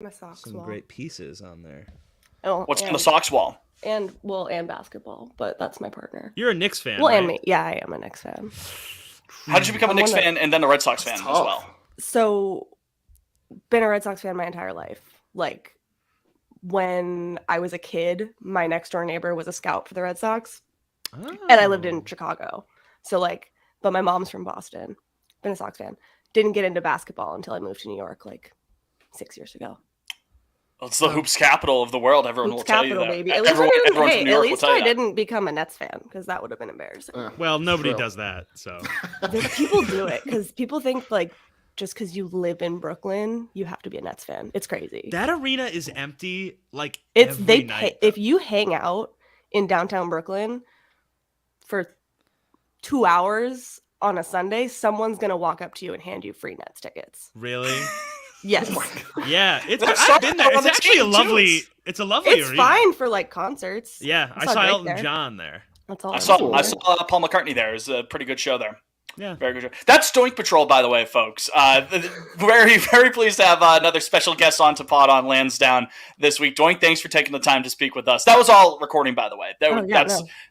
My socks Some wall. great pieces on there. Oh, What's on the socks wall? And basketball, but that's my partner. You're a Knicks fan, well, right? and me. Yeah, I am a Knicks fan. How did you become a Knicks fan and then a Red Sox fan as well? So, been a Red Sox fan my entire life. Like, when I was a kid, my next door neighbor was a scout for the Red Sox, and I lived in Chicago. So, like, but my mom's from Boston. Been a Sox fan. Didn't get into basketball until I moved to New York, like 6 years ago. Well, it's the hoops capital of the world. Everyone will tell you that. Baby. At least I didn't become a Nets fan, because that would have been embarrassing. Well, nobody does that, so. People do it because people think, like, just because you live in Brooklyn, you have to be a Nets fan. It's crazy. That arena is empty, like, every night. If you hang out in downtown Brooklyn for 2 hours on a Sunday, someone's going to walk up to you and hand you free Nets tickets. Really? Yes. Yeah, I've been there. It's actually a lovely arena. It's fine for, like, concerts. Yeah, I saw Elton John there. That's all I saw Paul McCartney there. It was a pretty good show there. Yeah. Very good show. That's Doink Patrol, by the way, folks. Very, very pleased to have another special guest on to Pod on Lansdowne this week. Doink, thanks for taking the time to speak with us. That was all recording, by the way.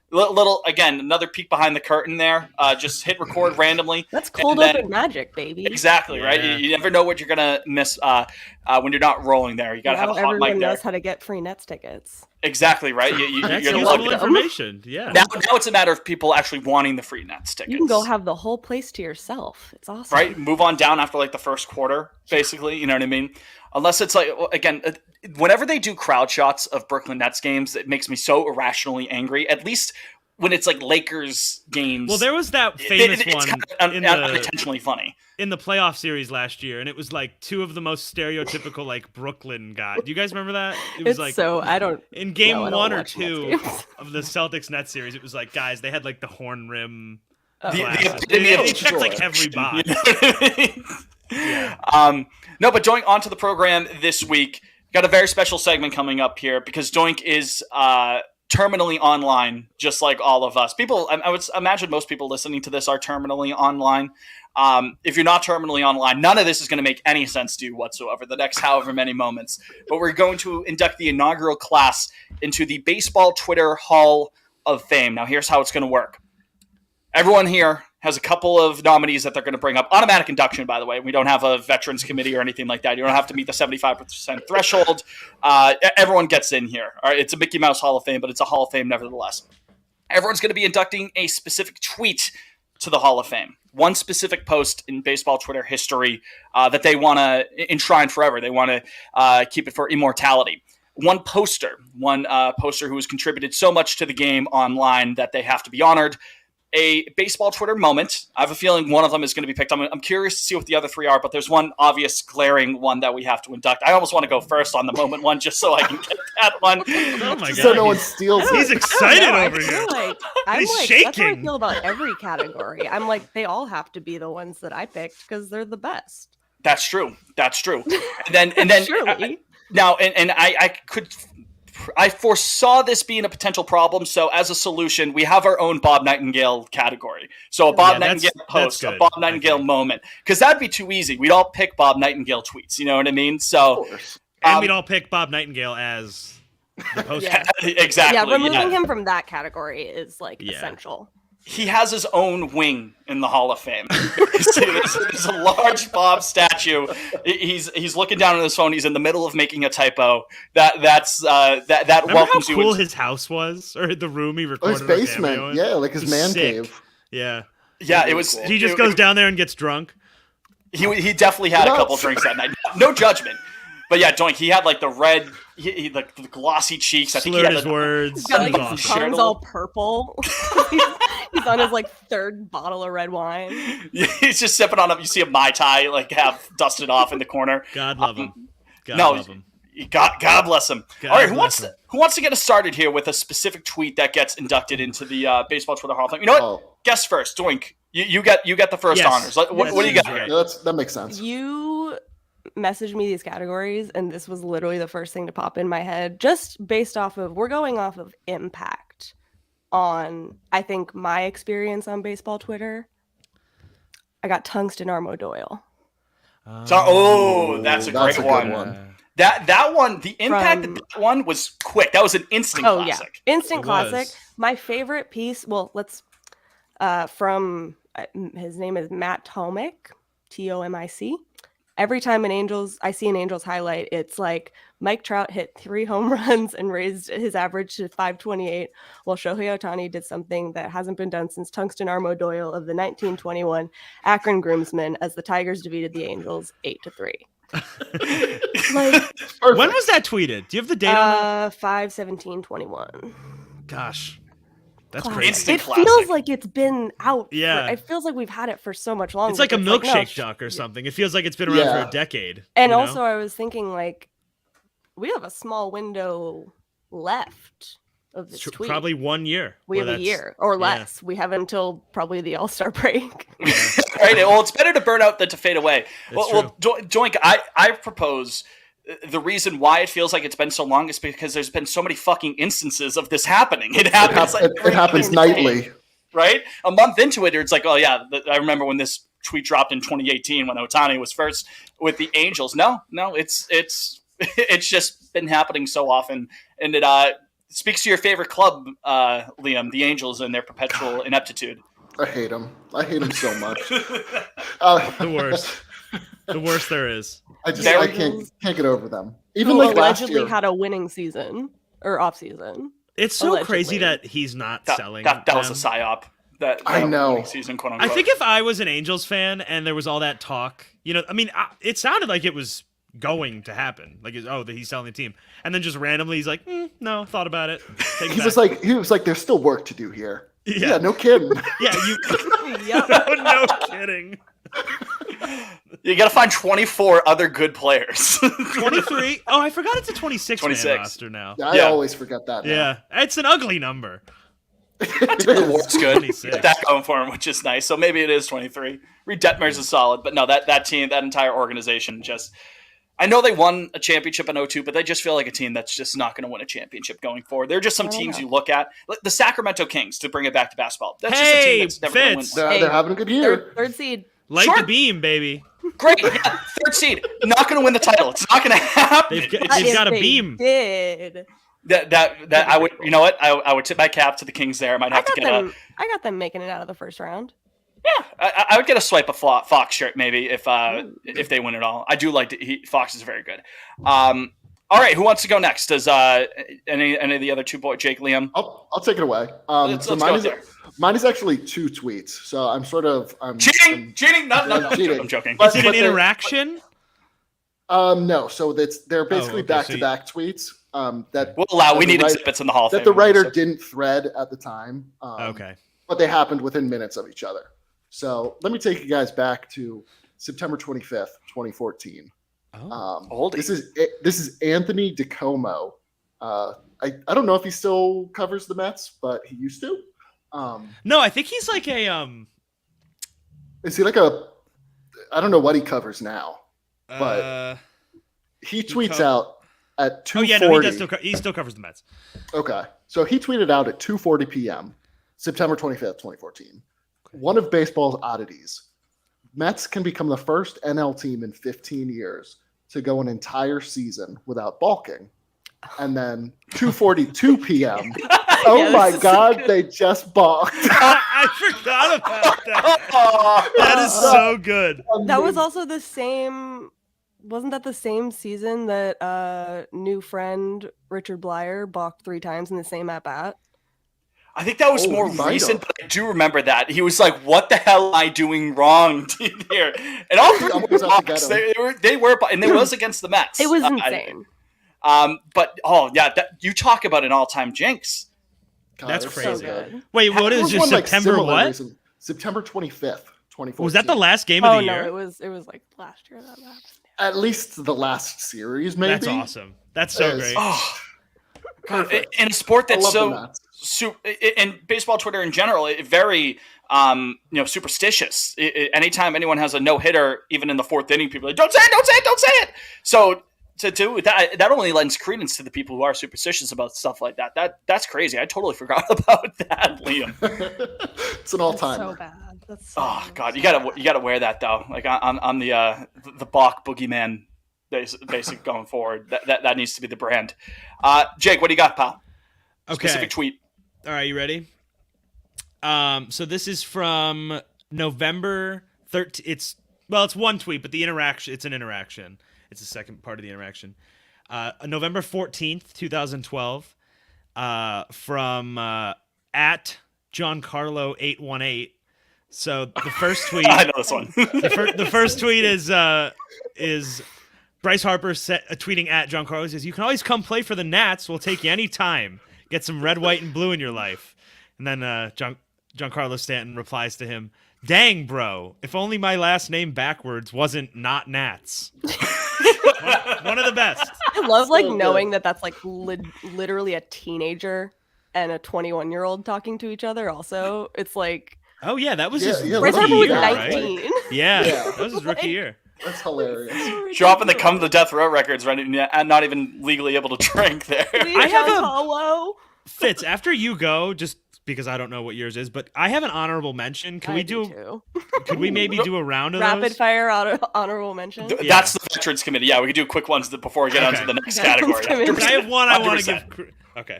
Little, again, another peek behind the curtain there. Just hit record randomly. That's cold open magic, baby. Exactly, right? You never know what you're going to miss when you're not rolling there. You got to have a hot mic there. Everyone knows how to get free Nets tickets. Exactly, right? That's useful information, yeah. Now it's a matter of people actually wanting the free Nets tickets. You can go have the whole place to yourself. It's awesome. Right? Move on down after, like, the first quarter, basically. You know what I mean? Unless it's, like, again, whenever they do crowd shots of Brooklyn Nets games, it makes me so irrationally angry. At least when it's, like, Lakers games. Well, there was that famous it's one kind of unintentionally funny. In the playoff series last year, and it was, like, two of the most stereotypical, like, Brooklyn guys. Do you guys remember that? It was like I don't. In game 1 or 2 of the Celtics Nets series, it was like, guys, they had, like, the horn rim glasses. They checked, like, every box. Yeah. No, but Doink, onto the program this week. Got a very special segment coming up here because Doink is terminally online, just like all of us. People, I would imagine most people listening to this are terminally online. If you're not terminally online, none of this is going to make any sense to you whatsoever the next however many moments. But we're going to induct the inaugural class into the Baseball Twitter Hall of Fame. Now, here's how it's going to work. Everyone here has a couple of nominees that they're going to bring up. Automatic induction, by the way. We don't have a veterans committee or anything like that. You don't have to meet the 75% threshold. Everyone gets in here. All right, it's a Mickey Mouse Hall of Fame, but it's a Hall of Fame nevertheless. Everyone's going to be inducting a specific tweet to the Hall of Fame. One specific post in baseball Twitter history that they want to enshrine forever. They want to keep it for immortality. One poster who has contributed so much to the game online that they have to be honored. A baseball Twitter moment. I have a feeling one of them is going to be picked. I'm curious to see what the other three are, but there's one obvious glaring one that we have to induct. I almost want to go first on the moment one just so I can get that one. Oh my God. So no one steals it. He's excited over here. He's shaking. That's how I feel about every category. I'm like, they all have to be the ones that I picked because they're the best. That's true. And then Surely. I foresaw this being a potential problem, so as a solution, we have our own Bob Nightingale category. So a Bob Nightingale post, a Bob Nightingale moment, because that'd be too easy. We'd all pick Bob Nightingale tweets, you know what I mean? So, and we'd all pick Bob Nightingale as the post. Yeah. Exactly. Yeah, removing him from that category is like essential. He has his own wing in the Hall of Fame. There's a large Bob statue. He's looking down on his phone. He's in the middle of making a typo. That Remember welcomes how you. cool his house was, or the room he recorded. His basement, yeah, like his man cave. Yeah, it was. Cool. He just goes down there and gets drunk. He definitely had a couple drinks that night. No judgment. But yeah, Doink, he had like the red, like the glossy cheeks. I think he had his words. He's got like his tongue's all purple. He's on his like third bottle of red wine. He's just sipping on it. You see a Mai Tai like half dusted off in the corner. God love him. God bless him. All right, who wants to get us started here with a specific tweet that gets inducted into the Baseball Twitter Hall of Fame? You know what? Guess first, Doink. You get the first honors. What do you got here? That makes sense. You messaged me these categories, and this was literally the first thing to pop in my head, just based off of, we're going off of impact on, I think, my experience on baseball Twitter. I got Tungsten Armo Doyle. That's a great one. That one, the impact of that one was quick. That was an instant classic. Yeah. Instant classic. My favorite piece, well, let's from his name is Matt Tomic, Tomic. Every time I see an Angels highlight, it's like Mike Trout hit 3 home runs and raised his average to 528, while Shohei Ohtani did something that hasn't been done since Tungsten Armo Doyle of the 1921 Akron Groomsmen as the Tigers defeated the Angels 8-3. When was that tweeted? Do you have the date on that? 5/17/21. Gosh. That's Classic. crazy. It feels like it's been out. Yeah. It feels like we've had it for so much longer. It's like a milkshake duck or something. It feels like it's been around for a decade. And also I was thinking like we have a small window left of this tweet. Probably 1 year. We have a year or less. We have until probably the All-Star break. Right. Well, it's better to burn out than to fade away. Well, Doink, I propose the reason why it feels like it's been so long is because there's been so many fucking instances of this happening. It happens nightly. Right? A month into it, it's like, oh yeah, I remember when this tweet dropped in 2018 when Ohtani was first with the Angels. No, it's just been happening so often, and it speaks to your favorite club, Liam, the Angels, and their perpetual ineptitude. I hate them. I hate them so much. The worst. The worst there is. I can't get over them. Even who like last allegedly year had a winning season or off season. It's so crazy that he's not selling. That was a psyop. I know. Season, quote unquote. I think if I was an Angels fan and there was all that talk, it sounded like it was going to happen. Like, he's selling the team, and then just randomly he's like, no, thought about it. He was like, there's still work to do here. Yeah, no kidding. Yeah, no kidding. You got to find 24 other good players. 23. Oh, I forgot it's a 26 man roster now. Yeah, I always forget that. Yeah, it's an ugly number. The War's good. Got that going for him, which is nice. So maybe it is 23. Reed Detmers is solid, but no, that team, that entire organization, just I know they won a championship in 2002, but they just feel like a team that's just not going to win a championship going forward. They're just some teams you look at, like the Sacramento Kings, to bring it back to basketball. That's just a team that's never going to win. They're having a good year. Third seed. Light the beam, baby. Great. Yeah, third seed. Not going to win the title. It's not going to happen. They've got a beam. Did. That I would, you know what? I would tip my cap to the Kings there. I might have to get I got them making it out of the first round. Yeah, I would get a swipe of Fox shirt maybe if they win it all. I do like Fox is very good. All right, who wants to go next? Does any of the other two boys, Jake, Liam? I'll take it away. Let's go there. Mine is actually 2 tweets, so I'm sort of cheating. No, cheating. I'm joking. Is it an interaction? No. So they're basically back-to-back tweets. That we'll allow. We need exhibits in the Hall of Fame. That the writer didn't thread at the time. Okay. But they happened within minutes of each other. So let me take you guys back to September 25th, 2014. This is Anthony DiComo. I don't know if he still covers the Mets, but he used to. No, I think he's like a Is he like a? I don't know what he covers now, but he tweets out at 2:40. Oh yeah, no, he still covers the Mets. Okay, so he tweeted out at 2:40 p.m. September 25th, 2014. One of baseball's oddities. Mets can become the first NL team in 15 years to go an entire season without balking. And then 2:42 p.m. My God, they just balked. I forgot about that. That is so good. That was also the same. Wasn't that the same season that new friend Richard Blyer balked 3 times in the same at bat? I think that was more recent, but I do remember that. He was like, what the hell am I doing wrong here? And all 3 were balks. They were, and it was against the Mets. It was insane. But you talk about an all-time jinx. God, that's crazy. So wait, what is just September what? Reason. September 25th, 2014. Was that the last game of the year? No, it was like last year that happened. At least the last series, maybe. That's awesome. That's so great. Oh, in a sport that's so in baseball Twitter in general, very superstitious. Anytime anyone has a no-hitter, even in the 4th inning, people are like, don't say it. So to do that only lends credence to the people who are superstitious about stuff like that. That's crazy. I totally forgot about that, Liam. It's an all-time. So bad. That's so God, you gotta wear that though. Like I'm the Bach boogeyman basic going forward. That needs to be the brand. Jake, what do you got, pal? Okay. Specific tweet. All right, you ready? So this is from November 13th. It's one tweet, but it's an interaction. It's the second part of the interaction. November 14th, 2012, from at Giancarlo818. So the first tweet I know this one. the first tweet is Bryce Harper tweeting at Giancarlo, says, "You can always come play for the Nats. We'll take you anytime. Get some red, white, and blue in your life." And then Giancarlo Stanton replies to him, "Dang, bro, if only my last name backwards wasn't not Nats." one of the best. I love like So good. knowing that that's like literally a teenager and a 21-year-old talking to each other. Also, it's like Oh yeah, that was Yeah, his yeah, Bryce rookie Harper was year, 19. right? Yeah, Yeah. that was his rookie Like- year. That's hilarious. Dropping the come to the death row records, right? And not even legally able to drink there. I have a- Giancarlo. Fitz, after you go, just because I don't know what yours is, but I have an honorable mention. Can I we do do? too. Could we maybe do a round of Rapid those? fire honorable mention? Yeah. That's the veterans committee. Yeah, we could do quick ones before we get on Okay. to the next Veterans category. committee. 100%. I have one I want to 100%. give. Okay.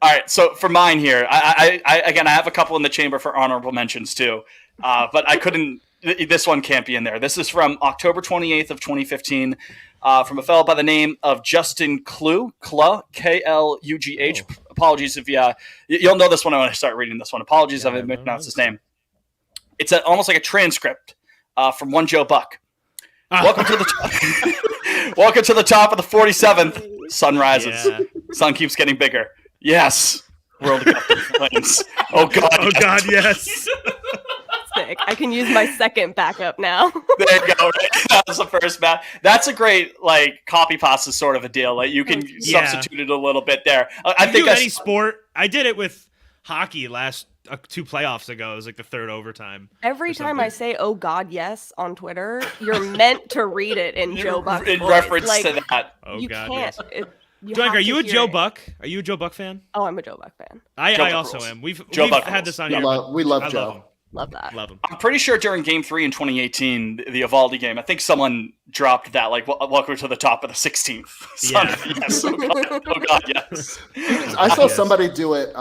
All right, so for mine here, I again, I have a couple in the chamber for honorable mentions too, but I couldn't. This one can't be in there. This is from October 28th of 2015, from a fellow by the name of Justin Klugh, Klugh. Oh. Apologies if you'll know this one when I start reading this one. Apologies if I mispronounced his name. It's almost like a transcript from one Joe Buck. Welcome to the welcome to the top of the 47th. Sun rises. Yeah. Sun keeps getting bigger. Yes. World Cup flames. Oh God. Oh God, yes. Sick. I can use my second backup now. There you go. That was the first match. That's a great like copy pasta sort of a deal. Like you can Yeah. substitute it a little bit there. I You think do any that's sport. I did it with hockey last 2 playoffs ago. It was like the third overtime. Every or time I something. say "Oh God, yes" on Twitter, you're meant to read it in Joe Buck's in voice. reference Like, to that. Oh you God, can't. yes. You Doink, have are to you a hear Joe it. Buck? Are you a Joe Buck fan? Oh, I'm a Joe Buck fan. Joe I Buck also rules. am. We've Joe Buck had rules. this on We here. love, we love I Joe. love him. Love that. Love him. I'm pretty sure during Game 3 in 2018, the Evaldi game, I think someone dropped that, like, welcome to the top of the 16th. Yeah. Yes. Oh God, yes. I saw Yes. somebody do it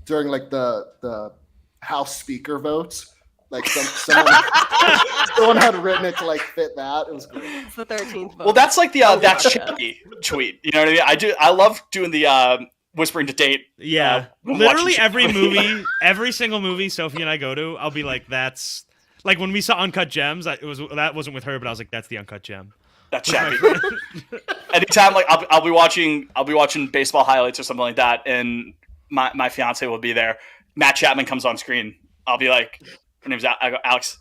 during like the House Speaker votes. Like someone had written it to like fit that. It was great. It's the 13th vote. Well, that's like the that's God, Chappie tweet. You know what I mean? I love doing the whispering to date. Yeah, when literally watching every Chappie. movie, every single movie Sophie and I go to, I'll be like, "That's like when we saw Uncut Gems." That wasn't with her, but I was like, "That's the Uncut Gem." That's Chappie. Anytime, like I'll be watching baseball highlights or something like that, and my fiance will be there. Matt Chapman comes on screen. I'll be like, her name's I go, Alex.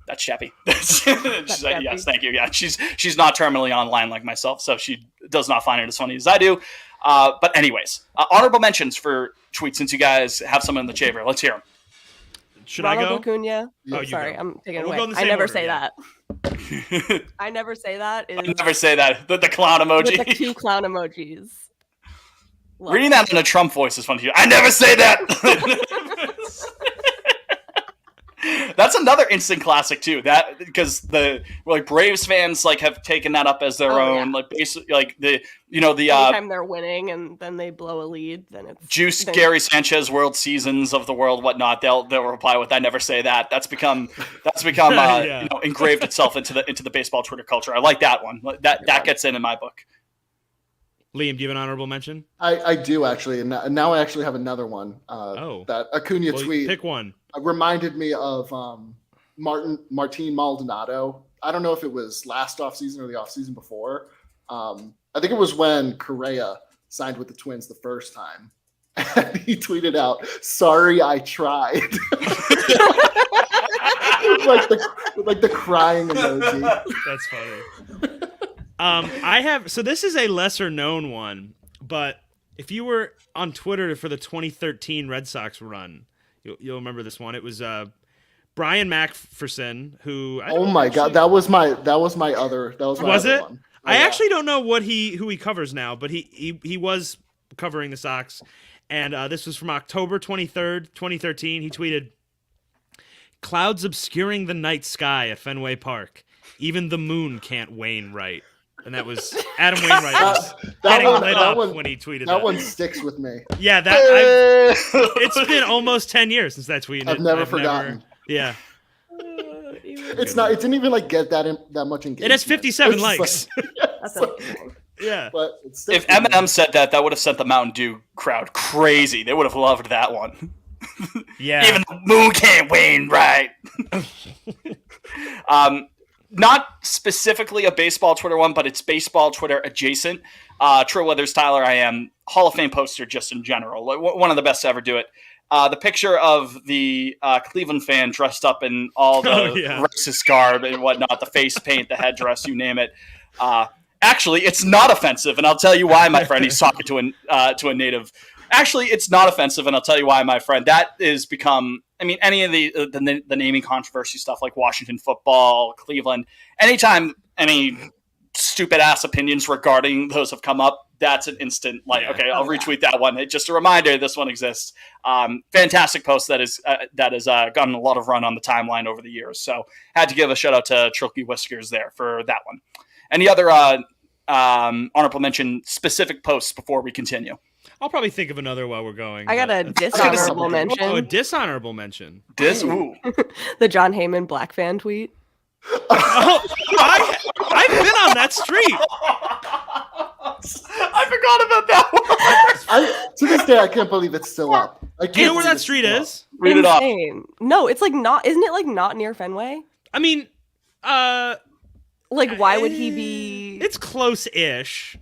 That's Chappie. She's like, Chappie. yes, thank you. Yeah, she's not terminally online like myself, so she does not find it as funny as I do. But anyways, honorable mentions for tweets since you guys have some in the chamber. Let's hear them. Should Ronald I go? Acuna. Oh, you Sorry, go. I'm taking it We'll away. go in the I same never order, say yeah. that. I never say that. Is I never say that. The clown emoji. with the 2 clown emojis. Love Reading it. that in a Trump voice is fun to you. I never say that. That's another instant classic too. That because the like Braves fans like have taken that up as their Oh, own. yeah. Like basically like the Anytime they're winning and then they blow a lead, then it's Juice then- Gary Sanchez World Seasons of the world whatnot. They'll reply with I never say that. That's become Yeah. engraved itself into the baseball Twitter culture. I like that one. That gets in my book. Liam, do you have an honorable mention? I do actually, and now I actually have another one. That Acuna Well, tweet pick one. reminded me of Martin Maldonado. I don't know if it was last offseason or the offseason before. I think it was when Correa signed with the Twins the first time. And he tweeted out, "Sorry, I tried." like the crying emoji. That's funny. This is a lesser known one, but if you were on Twitter for the 2013 Red Sox run, you'll remember this one. It was Brian McPherson, who Oh my god, that was my other Was it? one. I Yeah. actually don't know who he covers now, but he was covering the Sox, and this was from October 23rd, 2013. He tweeted, "Clouds obscuring the night sky at Fenway Park. Even the moon can't wane right. And that was Adam Wainwright was that getting one- lit that up one- when he tweeted That one sticks with me. Yeah, it's been almost 10 years since that tweet. I've never forgotten. Yeah. It's not. It didn't even like get that much engagement. It has 57 It's just likes. That's amazing. Yeah. But If Eminem said that, that would have sent the Mountain Dew crowd crazy. They would have loved that one. Yeah. Even the moon can't wane right. Not specifically a baseball Twitter one, but it's baseball Twitter adjacent. True Weathers, Tyler, I am Hall of Fame poster just in general. One of the best to ever do it. The picture of the Cleveland fan dressed up in all the racist garb and whatnot, the face paint, the headdress, you name it. Actually, it's not offensive, and I'll tell you why, my friend. He's talking to a native. Actually, it's not offensive, and I'll tell you why, my friend. That is become, I mean, any of the naming controversy stuff like Washington football, Cleveland, anytime any stupid ass opinions regarding those have come up, that's an instant like, okay, I'll retweet that one. Just a reminder, this one exists. Fantastic post that has gotten a lot of run on the timeline over the years. So had to give a shout out to Trilky Whiskers there for that one. Any other honorable mention specific posts before we continue? I'll probably think of another while we're going. I got a dishonorable mention. Oh, a dishonorable mention. Ooh. The John Heyman Black fan tweet. Oh, I've been on that street. I forgot about that one. To this day, I can't believe it's still up. Do you know where that street is? Read it off. No, it's like not. Isn't it like not near Fenway? I mean, like why would he be? It's close-ish.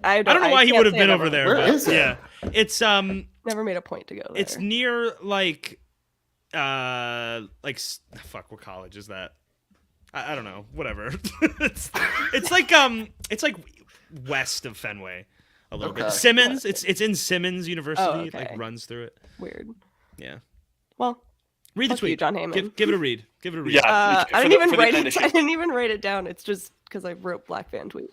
I don't know why he would have been over there. Where but is it? Yeah, it's Never made a point to go there. It's near like fuck. What college is that? I don't know. Whatever. it's like west of Fenway a little bit. Simmons. It's in Simmons University. Oh, okay. It like runs through it. Weird. Yeah. Well, read the fuck tweet, you, John Heyman. Give it a read. Give it a read. Yeah. I didn't even write it. I didn't even write it down. It's just because I wrote Black fan tweet.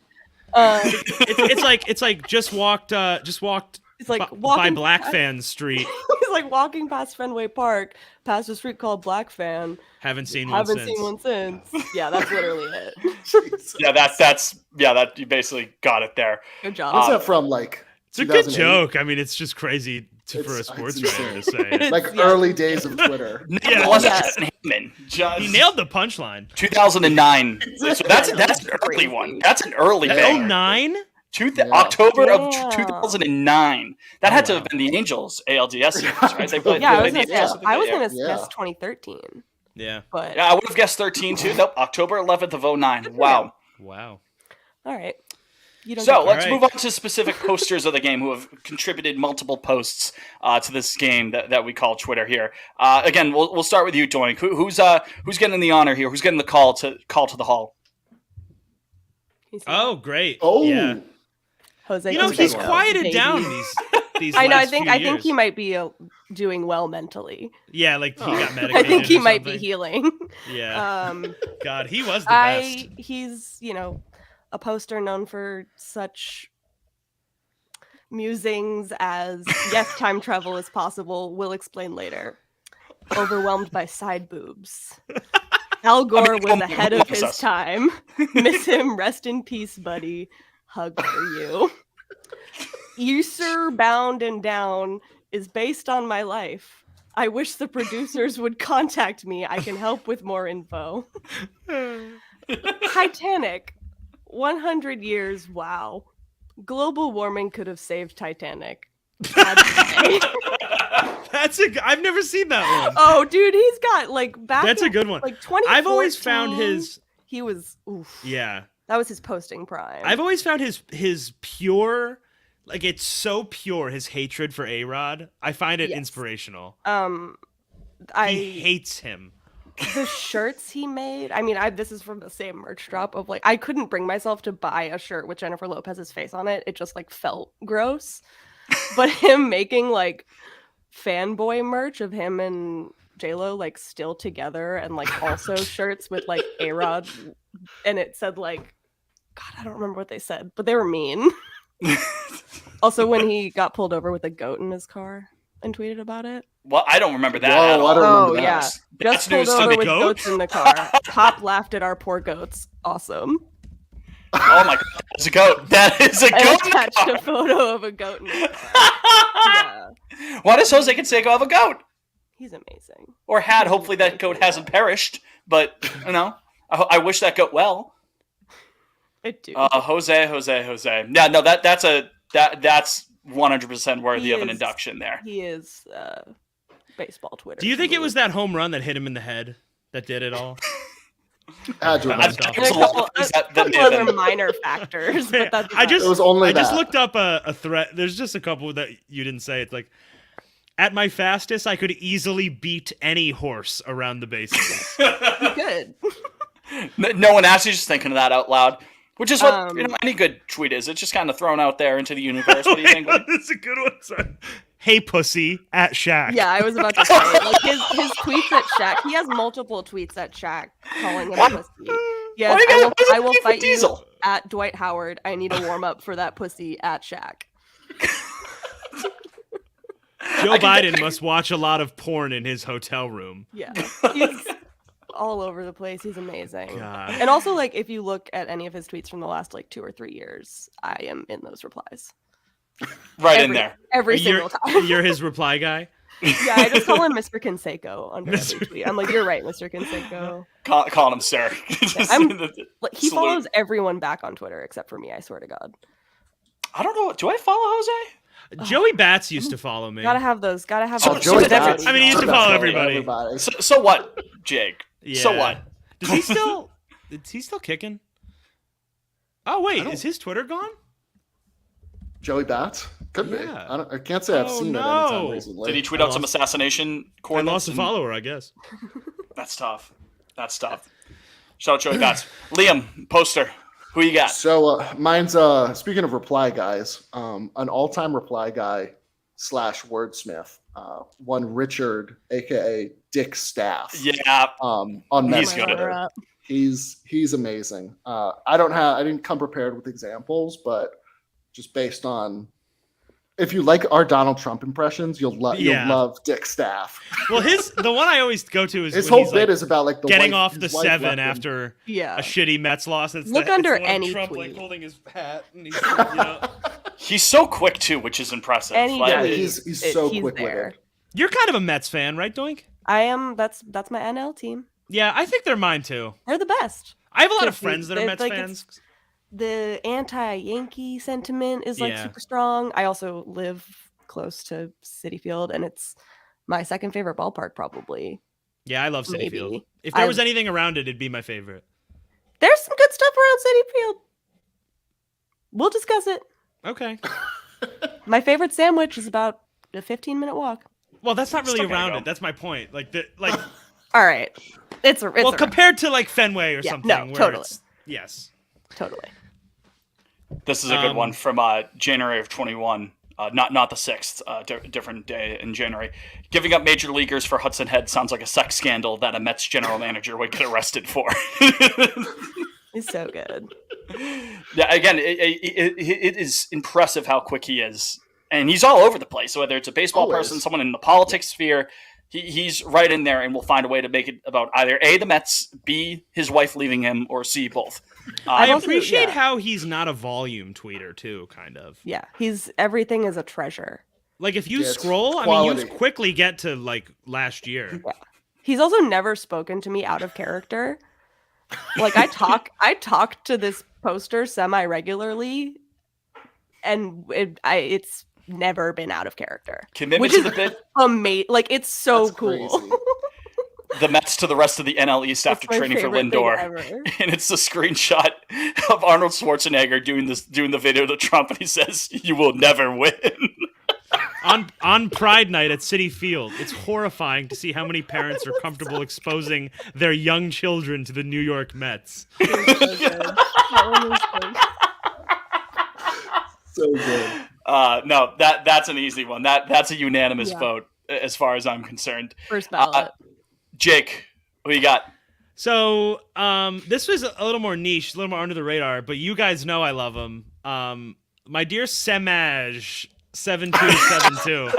It's like just walked. It's like by walking Black past- Fan Street. It's like walking past Fenway Park, past a street called Black Fan. Haven't seen one since. Yeah, that's literally it. Yeah, that you basically got it there. Good job. What's that from? Like, It's a good 2008? joke. I mean, it's just crazy for a sports writer to say it. Like early days of Twitter. Yeah. John Heyman. He nailed the punchline. 2009. So that's an early one. That's an early banger. 09? October Yeah. of 2009. That had to have been the Angels ALDS series, right? They played, Yeah, I played was the gonna, Angels. I was Yeah. gonna Yeah. guess 2013, Yeah. but Yeah, I would have guessed 13 too. Nope, October 11th of 09. Wow. Wow. all right. You don't So get let's Alright. move on to specific posters of the game who have contributed multiple posts to this game that we call Twitter here. Again, we'll start with you, Doink. Who's getting the honor here? Who's getting the call to the hall? He's Oh, great. Oh, Yeah. Jose. You know, Canseco, he's quieted baby. down these I know. I last think few I think years. he might be doing well mentally. Yeah, like he got medicated. I think he or might be something. healing. Yeah. God, he was the best. He's a poster known for such musings as yes, time travel is possible. We'll explain later. Overwhelmed by side boobs. Al Gore was ahead of his time. Miss him. Rest in peace, buddy. Hug for you. User Bound and Down is based on my life. I wish the producers would contact me. I can help with more info. Titanic. 100 years. Wow. Global warming could have saved Titanic. I've never seen that one. Oh, dude, he's got like back. That's a in, good one. Like 20. I've always found his. He was. Oof. Yeah. That was his posting prime. I've always found his pure, like it's so pure. His hatred for A-Rod. I find it Yes. inspirational. He He hates him. the shirts he made. I mean, this is from the same merch drop of like I couldn't bring myself to buy a shirt with Jennifer Lopez's face on it. It just like felt gross. But him making like fanboy merch of him and JLo like still together and like also shirts with like A-Rod and it said like God, I don't remember what they said, but they were mean. Also when he got pulled over with a goat in his car. and tweeted about it. Well, I don't remember that Whoa, at all. I don't remember that. Yeah. That's Just pulled news to over me. with Goat? goats in the car. Pop laughed at our poor goats. Awesome. Oh my god, that's a goat. That is a I goat. attached a photo of a goat in the car. Yeah. Why does Jose Canseco have a goat? He's amazing. Or had? Hopefully that goat hasn't perished. But I wish that goat well. It do. Jose. Yeah, no, that's 100% worthy He of an is- induction there. He is baseball Twitter. Do you think it was that home run that hit him in the head that did it all? Had to have I've- been. I've- And a couple, That may couple have other been- minor factors, but that's I just It was only I just that. looked up a threat. There's just a couple that you didn't say. It's like, at my fastest, I could easily beat any horse around the bases. good. No one asked you, just thinking of that out loud. Which is what Um, any good tweet is. It's just kind of thrown out there into the universe. What do you think? That's a good one. Sorry. Hey, pussy, at Shaq. Yeah, I was about to say like his tweets at Shaq. He has multiple tweets at Shaq calling him a pussy. Yes, Why you gotta I will beef with fight you Diesel? at Dwight Howard. I need a warm up for that pussy at Shaq. Joe Biden must watch a lot of porn in his hotel room. Yeah, he's all over the place. He's amazing. God. And also, like, if you look at any of his tweets from the last like 2 or 3 years, I am in those replies Right in every- there. every You're, single time. you're his reply guy. Yeah, I just call him Mr. Canseco under every tweet. I'm like, you're right, Mr. Canseco. Calling him sir. Like, he Salute. follows everyone back on Twitter except for me. I swear to God. I don't know. Do I follow Jose? Joey Bats used to follow me. Gotta have those. Gotta have. So- those. so With that's- everybody. I mean, he used to follow everybody. So what, Jake? So Yeah. what? Does he still? Is he still kicking? Oh wait, don't- is his Twitter gone? Joey Bats? Could be. Yeah. I can't say I've Oh, seen it no. anytime recently. Did he tweet I out some lost- assassination I coordinates? lost a and- follower, I guess. That's tough. That's tough. Shout out Joey Bats. Liam, poster. Who you got? So mine's speaking of reply guys, an all-time reply guy / wordsmith, one Richard, aka Dick Staff. Yeah. On He's Mets good. Twitter. He's amazing. I didn't come prepared with examples, but just based on if you like our Donald Trump impressions, you'll Yeah. love Dick Staff. Well, the one I always go to is His when whole he's, bit like, is about like the getting wife- off his the wife 7 left him. after Yeah. a shitty Mets loss. It's Look the, under it's the one any Trump tweet. like holding his hat, and he's you know. He's so quick too, which is impressive. Any Like, Yeah, tweet, he's so he's quick there. with it. You're kind of a Mets fan, right, Doink? I am. That's my NL team. Yeah, I think they're mine too. They're the best. I have a lot of Because friends that are they- Mets like, fans. The anti-Yankee sentiment is like Yeah. super strong. I also live close to Citi Field, and it's my second favorite ballpark, probably. Yeah, I love Citi Maybe. Field. If there was I've- anything around it, it'd be my favorite. There's some good stuff around Citi Field. We'll discuss it. Okay. My favorite sandwich is about a 15-minute walk. Well, that's not really Still gotta around go. it. That's my point. Like All right, it's well, around. compared to like Fenway or Yeah, something. no, where totally. it's- Yes. Totally. This is a good one from January of 21. Not the 6th, different day in January. Giving up major leaguers for Hudson Head sounds like a sex scandal that a Mets general manager would get arrested for. It's so good. Yeah, again, it is impressive how quick he is. And he's all over the place, whether it's a baseball Always. person, someone in the politics sphere. He's right in there and will find a way to make it about either A, the Mets, B, his wife leaving him, or C, both. I also- appreciate yeah. how he's not a volume tweeter too, kind of. Yeah, everything is a treasure. Like if you Yeah, it's scroll, I mean, quality. you quickly get to like last year. He's also never spoken to me out of character. Like I talk to this poster semi regularly, and it's never been out of character. Commitment Which to is the bit, amazing. Like it's so That's cool. crazy. the Mets to the rest of the NL East That's after my training for favorite thing Lindor. ever. And it's a screenshot of Arnold Schwarzenegger doing the video to Trump, and he says, "You will never win." On Pride Night at Citi Field, it's horrifying to see how many parents are comfortable exposing their young children to the New York Mets. It was so good. That one was so So good. No, that's an easy one. That's a unanimous Yeah. vote as far as I'm concerned. First ballot. Jake, who you got? So, this was a little more niche, a little more under the radar, but you guys know I love him. My dear Semaj 7272.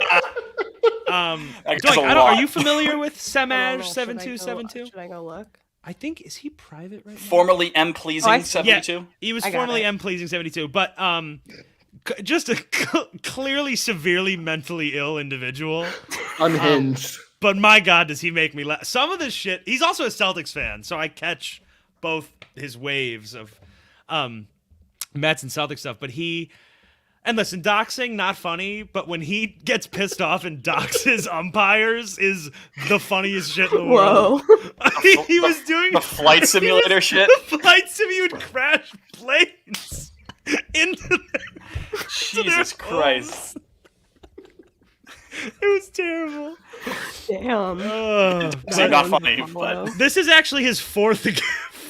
That guy's Doink, a lot. are you familiar with I don't know. Semaj Should I 7272? Should I go look? I think is he private right now? Formerly M Pleasing Oh, I- 72? He was I got formerly it. M Pleasing 72, but just a clearly severely mentally ill individual. Unhinged. But my God, does he make me laugh? Some of this shit. He's also a Celtics fan, so I catch both his waves of Mets and Celtics stuff. But and listen, doxing not funny, but when he gets pissed off and doxes umpires is the funniest shit in the world. Whoa. He was doing The flight simulator shit? The flight sim, he would crash planes into Jesus Christ. It was terrible. Damn. It's like not funny, but This is actually his fourth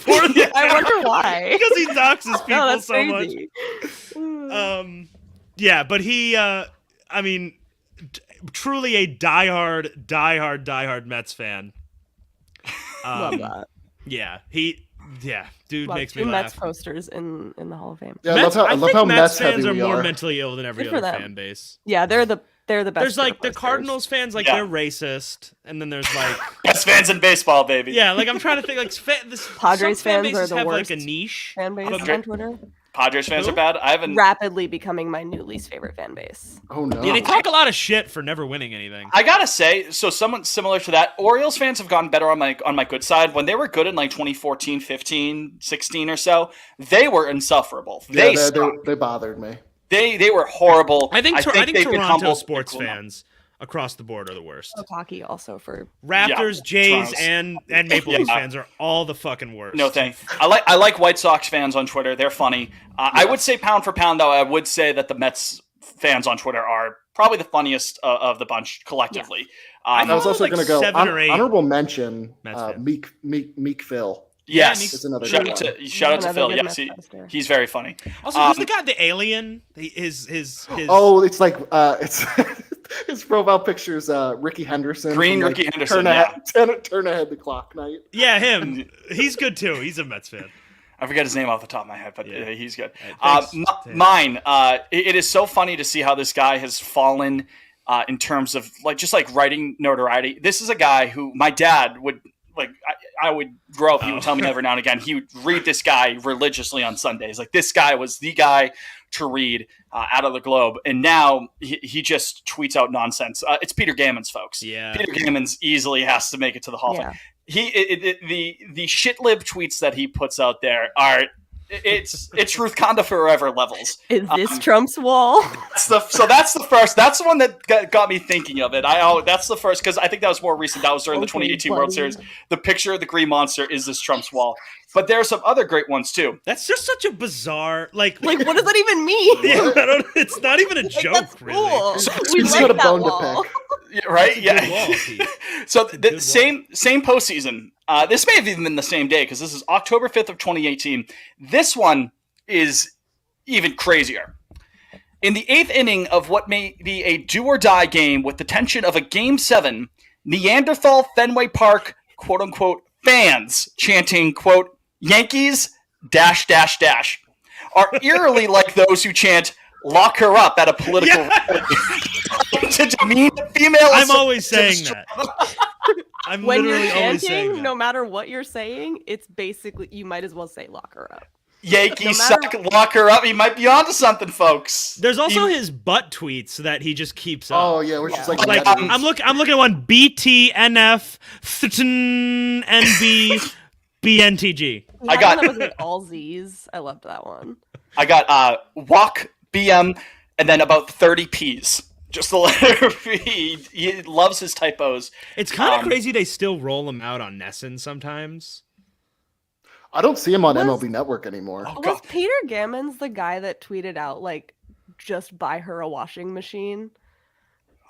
I wonder why. because he doxes people No, that's so crazy. much. Yeah, but he, I mean, truly a diehard Mets fan. Love that. Yeah, dude Love makes me two Mets laugh. posters in the Hall of Fame. Yeah, Mets, I love think how Mets Mets fans heavy are we more are. mentally ill than every Good for other them. fan base. Yeah, they're the best. There's like the posters. Cardinals fans, like Yeah. they're racist, and then there's like best fans in baseball, baby. yeah, like I'm trying to think like Padres some fan fans are bases the have worst like a niche. fan base but- on Twitter. Padres fans Who? are bad. I haven't. Rapidly becoming my new least favorite fan base. Oh no. Yeah, they talk a lot of shit for never winning anything. I gotta say, so someone similar to that, Orioles fans have gotten better on my good side. When they were good in like 2014, 15, 16 or so, they were insufferable. Yeah, They they bothered me. they were horrible. I think they've been Toronto humbled. sports They're cool now. fans across the board are the worst. Of hockey also for Raptors, Yeah, Jays, Toronto's- and Maple Leafs Yeah. fans are all the fucking worst. No thing. I like White Sox fans on Twitter. They're funny. I would say pound for pound, though, I would say that the Mets fans on Twitter are probably the funniest of the bunch collectively. I I was follow, also like, going to go 7 or 8 honorable mention. Mets fans. Meek Phil. Yes, It's another shout good out one. to shout out to Another Phil. good Yes, Mets poster. he's very funny. Also, who's the guy, the alien? His Oh, it's like it's his profile pictures. Ricky Henderson. Green from, like, Ricky Henderson, Turn ahead the clock night. yeah, him. He's good too. He's a Mets fan. I forget his name off the top of my head, but Yeah. he's good. Thanks. Mine. It is so funny to see how this guy has fallen in terms of just writing notoriety. This is a guy who my dad would I would grow up. He would tell me every now and again. He would read this guy religiously on Sundays. Like this guy was the guy to read out of the Globe, and now he just tweets out nonsense. It's Peter Gammons, folks. Yeah. Peter Gammons easily has to make it to the Hall of Fame. The shit lib tweets that he puts out there are it's Ruth Conda forever levels. Is this Trump's wall? So that's the first. That's the one that got me thinking of it. That's the first because I think that was more recent. That was during the 2018 World Series. The picture of the Green Monster is this Trump's wall. But there are some other great ones too. That's just such a bizarre Like, what does that even mean? Yeah, I don't, it's not even a joke, That's really. cool. So We he's like got a that bone to wall. pick. Yeah, right? It's a Yeah. good wall, Pete. So It's a the good same postseason. This may have even been the same day because this is October 5th of 2018. This one is even crazier. In the 8th inning of what may be a do-or-die game with the tension of a Game 7, Neanderthal Fenway Park, quote-unquote, fans chanting, quote, Yankees, ... are eerily like those who chant, lock her up at a political to demean female. I'm always saying that. I'm When you're literally always saying chanting, that. no matter what you're saying, it's basically you might as well say lock her up. Yankees No matter- suck, lock her up. He might be onto something, folks. There's also his butt tweets that he just keeps up. Oh yeah, which is like, Like letters. I'm looking at one BTNF NB BNTG. I got- that was like all Z's. I loved that one. I got walk BM and then about 30 P's. Just the letter P. He loves his typos. It's kind of crazy they still roll them out on Nesson sometimes. I don't see him on Was- MLB Network anymore. Oh, Was God. Peter Gammons the guy that tweeted out like just buy her a washing machine?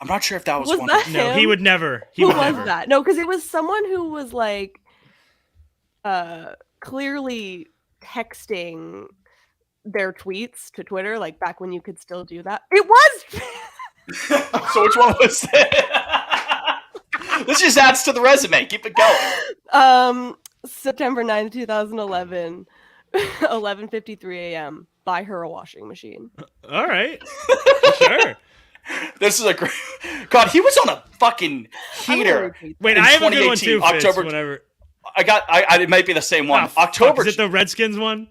I'm not sure if that was, Was one. that Of No, he him? would never. He Who would was never. that? No, because it was someone who was like clearly texting their tweets to Twitter, like back when you could still do that. It was So which one was it? This just adds to the resume. Keep it going. September 9th, 2011, 11:53 a.m. Buy her a washing machine. All right. Sure. This is a great. God, he was on a fucking heater. Wait, in I have a good one 2018, too. Fitz, October. whatever. It might be the same one. Oh, October. Fuck, is it the Redskins one?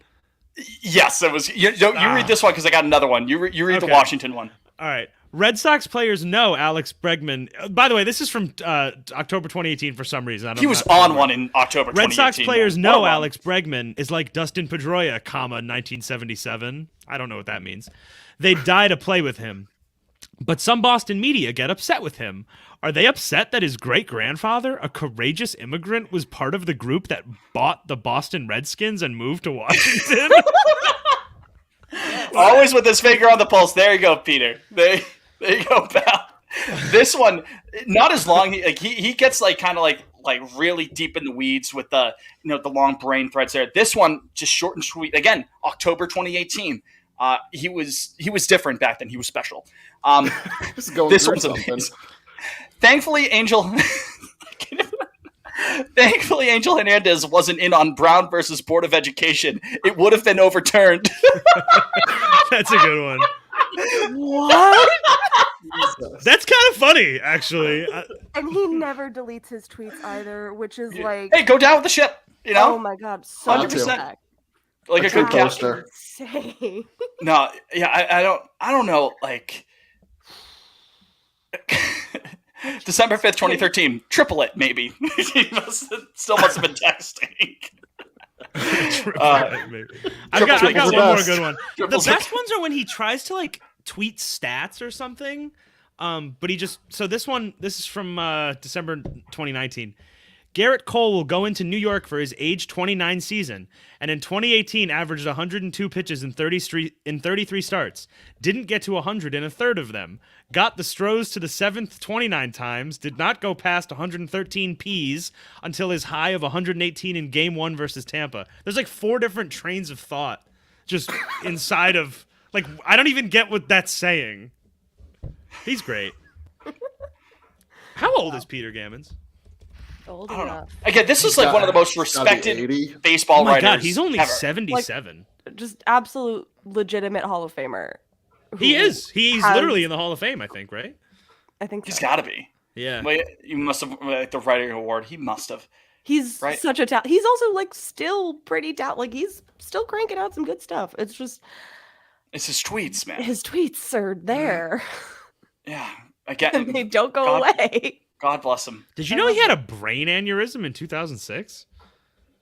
Yes, it was. You read this one because I got another one. You read the Okay. Washington one. All right. Red Sox players know Alex Bregman. By the way, this is from October 2018 for some reason. He was on one in October 2018. Red Sox players man. know What a run. Alex Bregman is like Dustin Pedroia, 1977. I don't know what that means. They'd die to play with him. But some Boston media get upset with him. Are they upset that his great-grandfather, a courageous immigrant, was part of the group that bought the Boston Redskins and moved to Washington? Always with his finger on the pulse. There you go, Peter. There you go, pal. This one, not as long. He gets like kind of like really deep in the weeds with the the long brain threads there. This one just short and sweet. Again, October 2018. He was different back then. He was special. This one's amazing. Thankfully, Angel Hernandez wasn't in on Brown versus Board of Education. It would have been overturned. That's a good one. What? That's kind of funny, actually. And he never deletes his tweets either, which is like, Hey, go down with the ship. oh my god, so 100%. respect. Like That's a good good captain. poster. Insane. No, yeah, I don't know. Like December 5th, 2013. Triple it, maybe. He still must have been texting. Maybe. I got one more good one. The Triples best ones are when he tries to like tweet stats or something. But he just this is from December 2019. Garrett Cole will go into New York for his age 29 season, and in 2018 averaged 102 pitches in 33 starts. Didn't get to 100 in a third of them. Got the Stros to the 7th 29 times. Did not go past 113 Ps until his high of 118 in Game 1 versus Tampa. There's like 4 different trains of thought just inside of like I don't even get what that's saying. He's great. How old is Peter Gammons? Old I don't know. enough. Again, this is like one of the most respected 80. baseball Oh my writers. god, he's only ever. 77. Just absolute legitimate Hall of Famer. He who is. He's has- literally in the Hall of Fame, I think, right? I think He's so. got to be. Yeah. Wait, you must have like the writing award. He must have. He's Right. such a talent. He's also like still pretty talent. Like he's still cranking out some good stuff. It's just It's his tweets, man. his tweets are there. Yeah. And Again, they don't go God- away. God bless him. Did you know he had a brain aneurysm in 2006?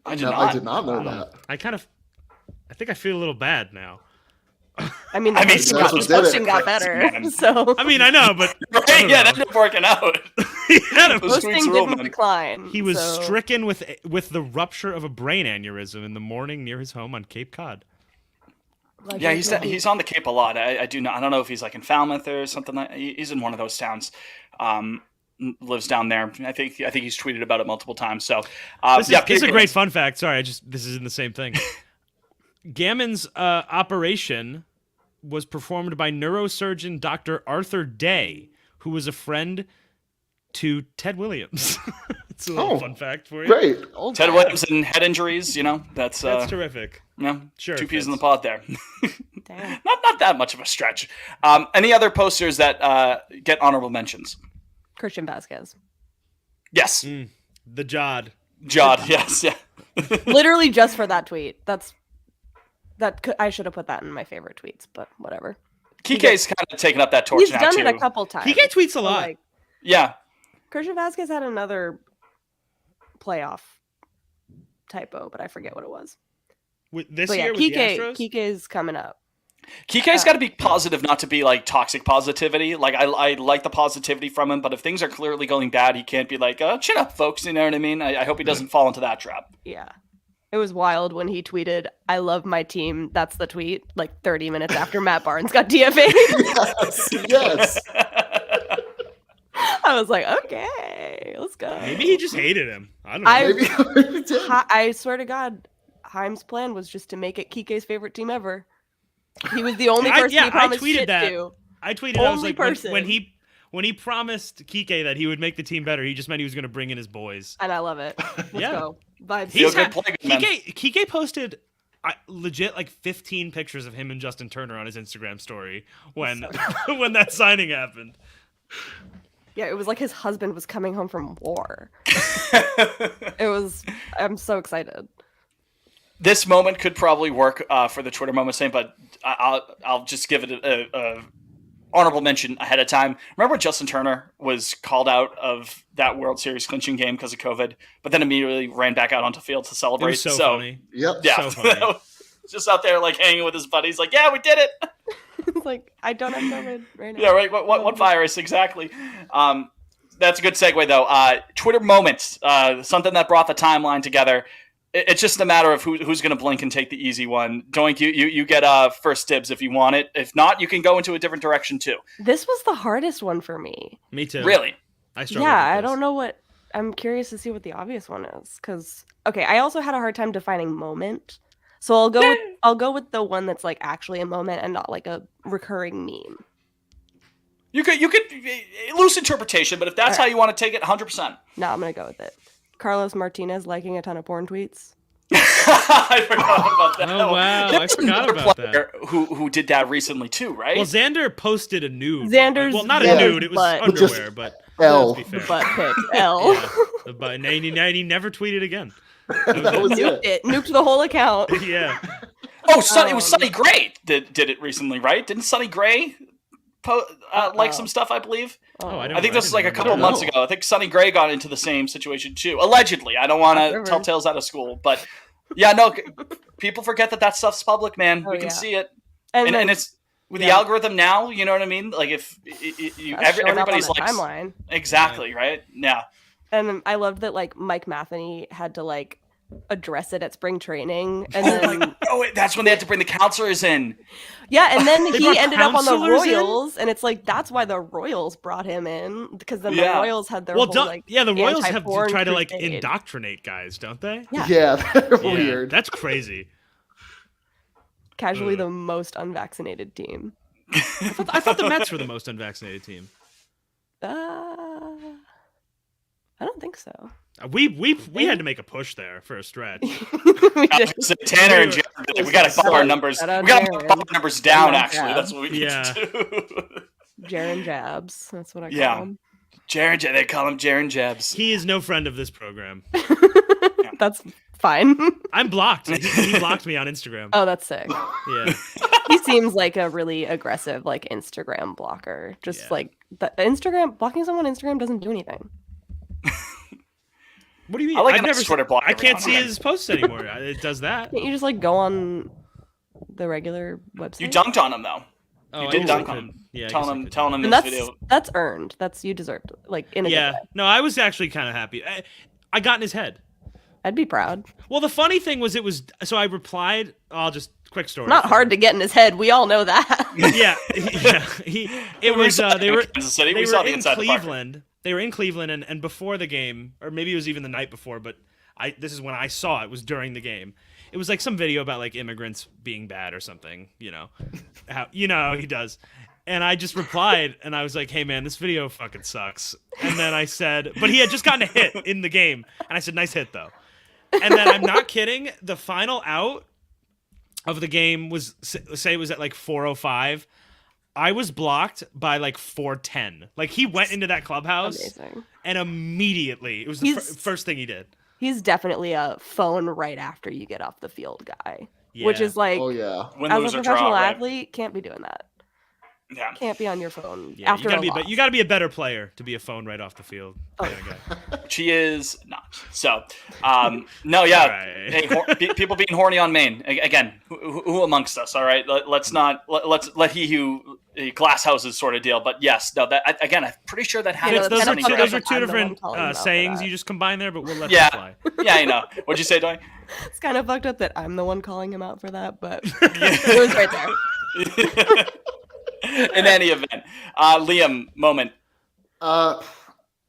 I did No, not. I did not know that. I think I feel a little bad now. I mean, I mean, the that's what did posting it. got better. So I mean, I know, but I Right? don't Yeah, know. that ended up working out. he had a Those posting tweets rule, didn't man. decline. He was so. stricken with the rupture of a brain aneurysm in the morning near his home on Cape Cod. Like, Yeah, he- he's on the Cape a lot. I don't know if he's like in Falmouth or something. He's in one of those towns. Lives down there. I think he's tweeted about it multiple times. So This is a great fun fact. Sorry, this is in the same thing. Gammon's operation was performed by neurosurgeon Dr. Arthur Day, who was a friend to Ted Williams. It's a little fun fact for you. Great. old Ted guy. Williams and head injuries. That's terrific. Sure, two peas in the Fitz. pod there. Damn. not that much of a stretch. Any other posters that get honorable mentions? Christian Vasquez. Yes, The Jod. Jod. Yes, yeah. Literally just for that tweet. I should have put that in my favorite tweets, but whatever. Kike's kind of taken up that torch He's now done too. it a couple times. He tweets a So, lot. like, Yeah, Christian Vasquez had another playoff typo, but I forget what it was. This But yeah, year with the Kike Astros? Kike's coming up. Kike's got to be positive, not to be like toxic positivity. Like I like the positivity from him, but if things are clearly going bad, he can't be like, chin up, folks. You know what I mean? I hope he doesn't fall into that trap. Yeah. It was wild when he tweeted, "I love my team." That's the tweet. Like 30 minutes after Matt Barnes got DFA'd. Yes. I was like, okay, let's go. Maybe he just hated him. I don't know. Maybe he did. I swear to God, Haim's plan was just to make it Kike's favorite team ever. He was the only person he promised tweeted shit that. to. I tweeted. I was Only like, person. when he promised Kike that he would make the team better, he just meant he was going to bring in his boys. And I love it. Let's Yeah. go. Vibes. Feel He's good, had, play good, man. Kike posted legit like 15 pictures of him and Justin Turner on his Instagram story when when that signing happened. Yeah, it was like his husband was coming home from war. I'm so excited. This moment could probably work for the Twitter moment saying, but I'll just give it a honorable mention ahead of time. Remember Justin Turner was called out of that World Series clinching game because of COVID, but then immediately ran back out onto field to celebrate. It was so funny. Yep. So Yeah, funny. just out there like hanging with his buddies, like, yeah, we did it. It's like, I don't have COVID right now. Yeah, right. What virus exactly? That's a good segue though. Twitter moments, something that brought the timeline together. It's just a matter of who's going to blink and take the easy one. Doink, you get first dibs if you want it. If not, you can go into a different direction too. This was the hardest one for me. Me too. Really? I struggled Yeah, with I this. don't know what. I'm curious to see what the obvious one is, because okay, I also had a hard time defining moment. So I'll go with the one that's like actually a moment and not like a recurring meme. You could loose interpretation, but if that's how you want to take it, 100%. No, I'm gonna go with it. Carlos Martinez liking a ton of porn tweets. I forgot about that. Oh, wow. There's I forgot another about player who did that recently too, right? Well, Xander posted a nude. Xander's well, not butt. a nude. It was Butt. underwear, but L. let's be The fair. butt pic. L. Yeah, the butt. And he never tweeted again. That was Nuked it. it. Nuked the whole account. Yeah. Oh, it was Sonny Gray that did it recently, right? Didn't Sonny Gray like some stuff, I believe? Oh, I I don't think know. this was like a didn't couple remember months that. ago. I think Sonny Gray got into the same situation too. Allegedly. I don't want to Whatever. tell tales out of school, but yeah, no, people forget that stuff's public, man. Oh, we can yeah. see it. And And, then it's with the yeah. algorithm now, you know what I mean? Like if that's showing up on everybody's the like timeline. exactly, right? Yeah. And I loved that like Mike Matheny had to like address it at spring training, and Oh, then my, wait, that's when they had to bring the counselors in. yeah, and then They he brought ended up on the counselors in? Royals, and it's like that's why the Royals brought him in, because then Yeah. the Royals had their Well, whole don't, like yeah, the Royals have to anti-porn try to like crusade. indoctrinate guys, don't they? Yeah. Yeah, they're Yeah, weird. that's crazy. Casually Ugh. the most unvaccinated team. I thought the Mets were the most unvaccinated team. I don't think so. We had to make a push there for a stretch. We I was did. gonna say, Tanner and Jared, we got to bump our numbers. We Shout out got to Jared. bump our numbers down. Shout out Actually, Jab. that's what we need Yeah. to do. Jaren Jabs. That's what I call Yeah. him. Jared, they call him Jaren Jebs. He is no friend of this program. That's fine. I'm blocked. He blocked me on Instagram. Oh, that's sick. Yeah. He seems like a really aggressive like Instagram blocker. Just Yeah. like the Instagram blocking someone on Instagram doesn't do anything. What do you mean? I like I've a nice never. Twitter block I every can't now see and his posts anymore. It does that. Can't you just like go on the regular website? You dunked on him though. Oh, You I did guess dunk I on could. him. Yeah, I telling guess I him, could telling do him And this that's video. that's earned. That's you deserved. Like in a that. Yeah. good way. No, I was actually kind of happy. I got in his head. I'd be proud. Well, the funny thing was, so I replied. I'll just quick story. Not hard to get in his head. We all know that. Yeah, It We was. saw it They in were. Kansas City. They We saw were the in inside the park. Cleveland. They were in Cleveland, and before the game, or maybe it was even the night before. But this is when I saw it. Was during the game. It was like some video about like immigrants being bad or something. How he does. And I just replied, and I was like, "Hey man, this video fucking sucks." And then I said, but he had just gotten a hit in the game, and I said, "Nice hit though." And then I'm not kidding. The final out of the game was, say it was at like 4:05. I was blocked by like 4:10. Like he went into that clubhouse Amazing. and immediately it was the He's- first thing he did. He's definitely a phone right after you get off the field guy. Which Yeah. is like Oh yeah. Win, as lose, a or professional draw, right? athlete, can't be doing that. Yeah. Can't be on your phone Yeah, after a loss. you gotta be a better player to be a phone right off the field. Oh. kind of guy. She is not. So, no, yeah. Alright. Hey, people being horny on Maine. Again, who amongst us? All right, let's let he who glass houses sort of deal. But yes, no, that again, I'm pretty sure that You know, happens. it's Those kind are of two, funny those that are two I'm the one different calling him out for sayings that. you just combine there, but we'll let Yeah. that fly. Yeah, I know. What'd you say, Doink? It's kind of fucked up that I'm the one calling him out for that, but it was right there. In any event, Liam, moment.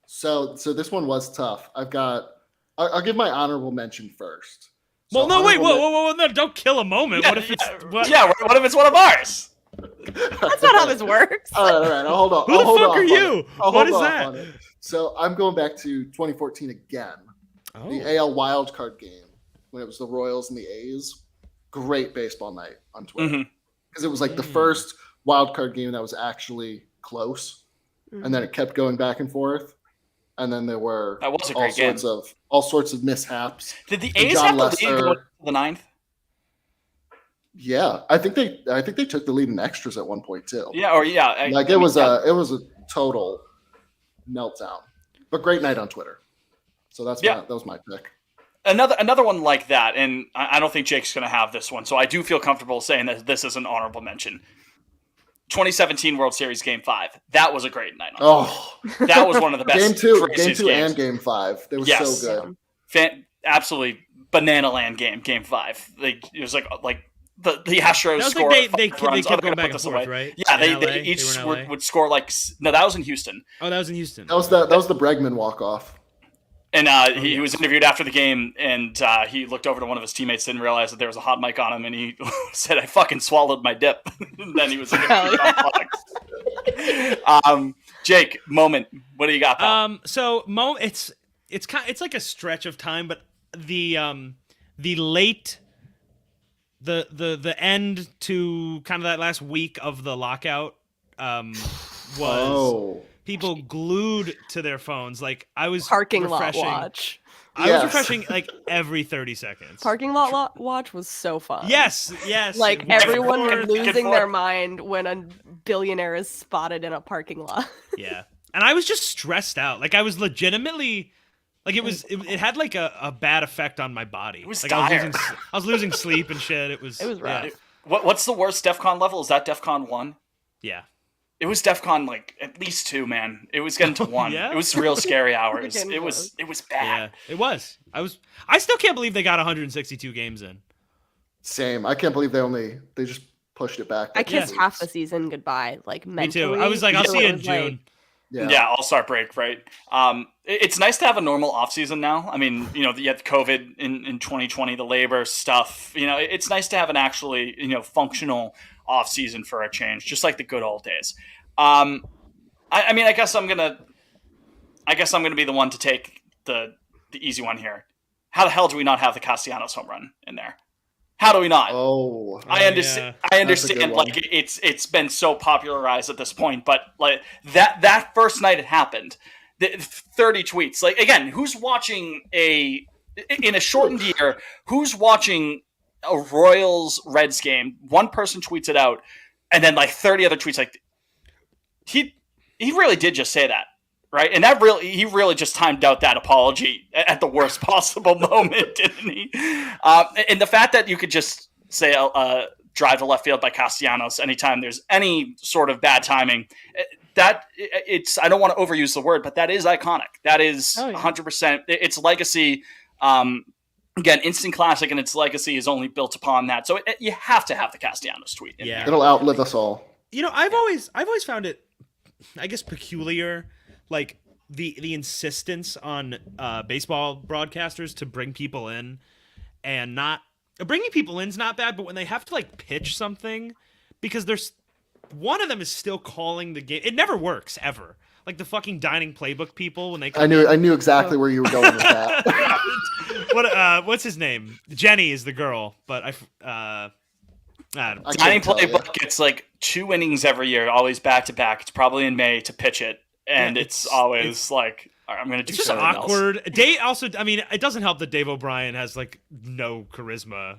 So this one was tough. I'll give my honorable mention first. Well, So no, wait, honorable whoa, no, don't kill a moment. What if it's what? Yeah, what if it's one of ours? That's not how this works. All right, I'll hold on. Who the I'll hold fuck off are on you? it. I'll What hold is off that? on it. So I'm going back to 2014 again. Oh. The AL wildcard game when it was the Royals and the A's. great baseball night on Twitter Mhm. because it was like the first wild card game that was actually close, and then it kept going back and forth, and then there were That was a great game. all sorts of mishaps. Did the And A's John have the lead Lester- going to the ninth? Yeah, I think they took the lead in extras at one point too. Yeah, or yeah. Like it was a total meltdown, but great night on Twitter. So that was my pick. Another one like that, and I don't think Jake's going to have this one, so I do feel comfortable saying that this is an honorable mention. 2017 World Series Game 5. That was a great night. That was one of the best. Game two games. and Game 5. They were so good. Absolutely banana land game. Game 5. It was like the Astros score. Like they kept going back and forth, right? Yeah, they each would score like no. That was in Houston. Oh, that was in Houston. That was the Bregman walk off. And he was interviewed after the game, and he looked over to one of his teammates, didn't realize that there was a hot mic on him, and he said, "I fucking swallowed my dip." And then he was interviewed on Fox. Jake, moment. What do you got, pal? So it's like a stretch of time, but the end to kind of that last week of the lockout was people glued to their phones. Like I was parking refreshing. lot watch. I was refreshing like every 30 seconds. Parking lot watch was so fun. Yes. Like everyone losing their mind when a billionaire is spotted in a parking lot. Yeah. And I was just stressed out. Like I was legitimately like it had like a bad effect on my body. It was like dire. I was losing sleep and shit. It was rough. Yeah. What's the worst DEFCON level? Is that DEFCON 1? Yeah. It was DEFCON like at least 2, man. It was getting to 1. Yeah? It was real scary hours. Getting It was bad. Yeah, it was. I still can't believe they got 162 games in. Same. I can't believe they just pushed it back. I kissed half the season goodbye. Like mentally. Me too. I was like, I'll see you in June. Yeah, All-Star break, right? It's nice to have a normal off-season now. I mean, you had COVID in 2020, the labor stuff. It's nice to have an actually, functional off-season for a change, just like the good old days. I guess I'm gonna be the one to take the easy one here. How the hell do we not have the Castellanos home run in there? How do we not? I understand. I understand. Like it's been so popularized at this point, but like that first night it happened, the 30 tweets. Like again, who's watching in a shortened year? Who's watching a Royals Reds game? One person tweets it out, and then like 30 other tweets. Like he really did just say that. Right, and he really just timed out that apology at the worst possible moment, didn't he? And the fact that you could just say drive to left field by Castellanos anytime there's any sort of bad timing, I don't want to overuse the word, but that is iconic. That is 100%. Its legacy, again, instant classic, and its legacy is only built upon that. So you have to have the Castellanos tweet. Yeah, it'll outlive us all. I've always found it, I guess, peculiar. Like the insistence on baseball broadcasters to bring people in, and not bringing people in is not bad, but when they have to like pitch something, because there's one of them is still calling the game. It never works ever. Like the fucking dining playbook people when they come I knew exactly where you were going with that. What's his name? Jenny is the girl, but dining playbook gets like 2 innings every year, always back to back. It's probably in May to pitch it. And it's always like, all right, I'm going to do something else. It's just awkward. Dave also, it doesn't help that Dave O'Brien has like no charisma.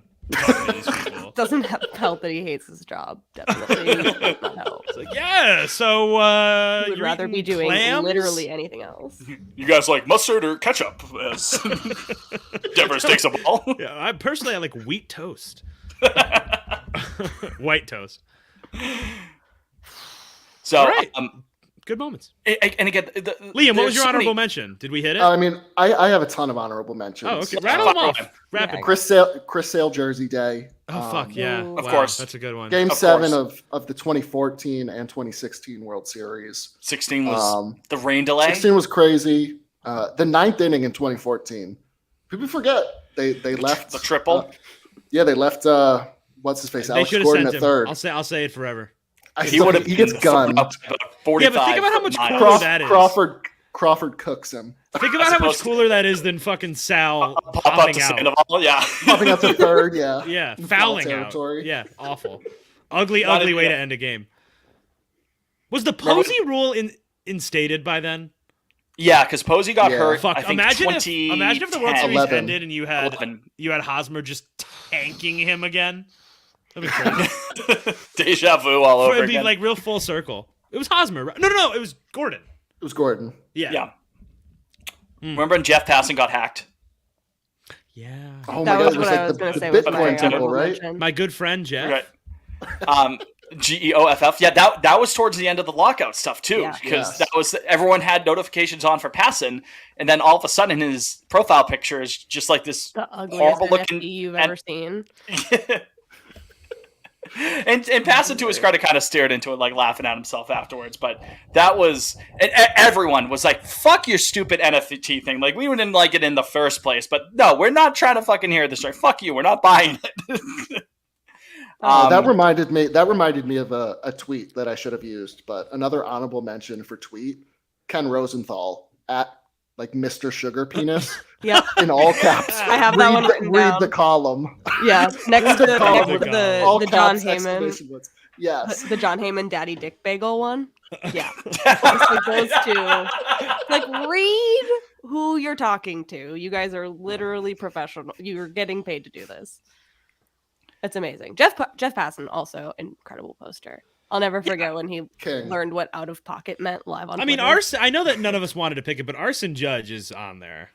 Doesn't help that he hates his job. Definitely does not help. It's like, yeah, so he would rather be doing literally anything else. You guys like mustard or ketchup? As Devers takes a ball. Yeah, I like wheat toast. White toast. So, right. Good moments. And again, Liam, what was your honorable mention? Did we hit it? I have a ton of honorable mentions. Oh, okay. Rattle them off. Rapid. Chris Sale Jersey Day. Oh, fuck, yeah. Of course. That's a good one. Game 7 of the 2014 and 2016 World Series. 16 was the rain delay. 16 was crazy. The 9th inning in 2014. People forget they left the triple. They left. What's his face? Alex Gordon at third. I'll say it forever. He gets gunned. 45. Yeah, but think about how much cooler that is. Crawford cooks him. Think about As how much opposed to- cooler that is than fucking Sal Pop up popping to out. Sandoval, yeah. Popping out to third, yeah. Yeah, In foul fouling out. territory. Yeah, awful. Ugly Not way even- to end a game. Was the Remember- Posey rule instated by then? Yeah, because Posey got Yeah. hurt. Fuck. I think imagine if the World 2010. Series 11. ended and you had 11. Hosmer just tanking him again. That'd be crazy. Deja vu all over It'd be again. like real full circle. It was Hosmer. Right? No, it was Gordon. It was Gordon. Yeah. yeah. Remember when Jeff Passan got hacked? Yeah. Oh That my god, was it was what I like was the, going to the say with my Bitcoin temple, honorable right? mention. My good friend Jeff. Right. GEOFF. Yeah, that was towards the end of the lockout stuff too, Yeah. because Yes. that was everyone had notifications on for Passan, and then all of a sudden his profile picture is just like this The ugliest horrible NFT looking. you've and- ever seen. and Passan, to his credit, kind of stared into it, like laughing at himself afterwards. But that was, and everyone was like, "Fuck your stupid NFT thing." Like we didn't like it in the first place, but no, we're not trying to fucking hear this story. Fuck you, we're not buying it. That reminded me of a tweet that I should have used, but another honorable mention for tweet, Ken Rosenthal at like Mr. Sugar Penis Yep. in all caps. I have that one written read down. the column. Yeah. Next to column the, all the John caps, Heyman. exclamation points. Yes. The John Heyman Daddy Dick Bagel one. Yeah. Just like those two. Like, read who you're talking to. You guys are literally professional. You're getting paid to do this. It's amazing. Jeff Passan, also incredible poster. I'll never forget when he King. learned what out of pocket meant live on I mean, Twitter. Arson. I know that none of us wanted to pick it, but Arson Judge is on there.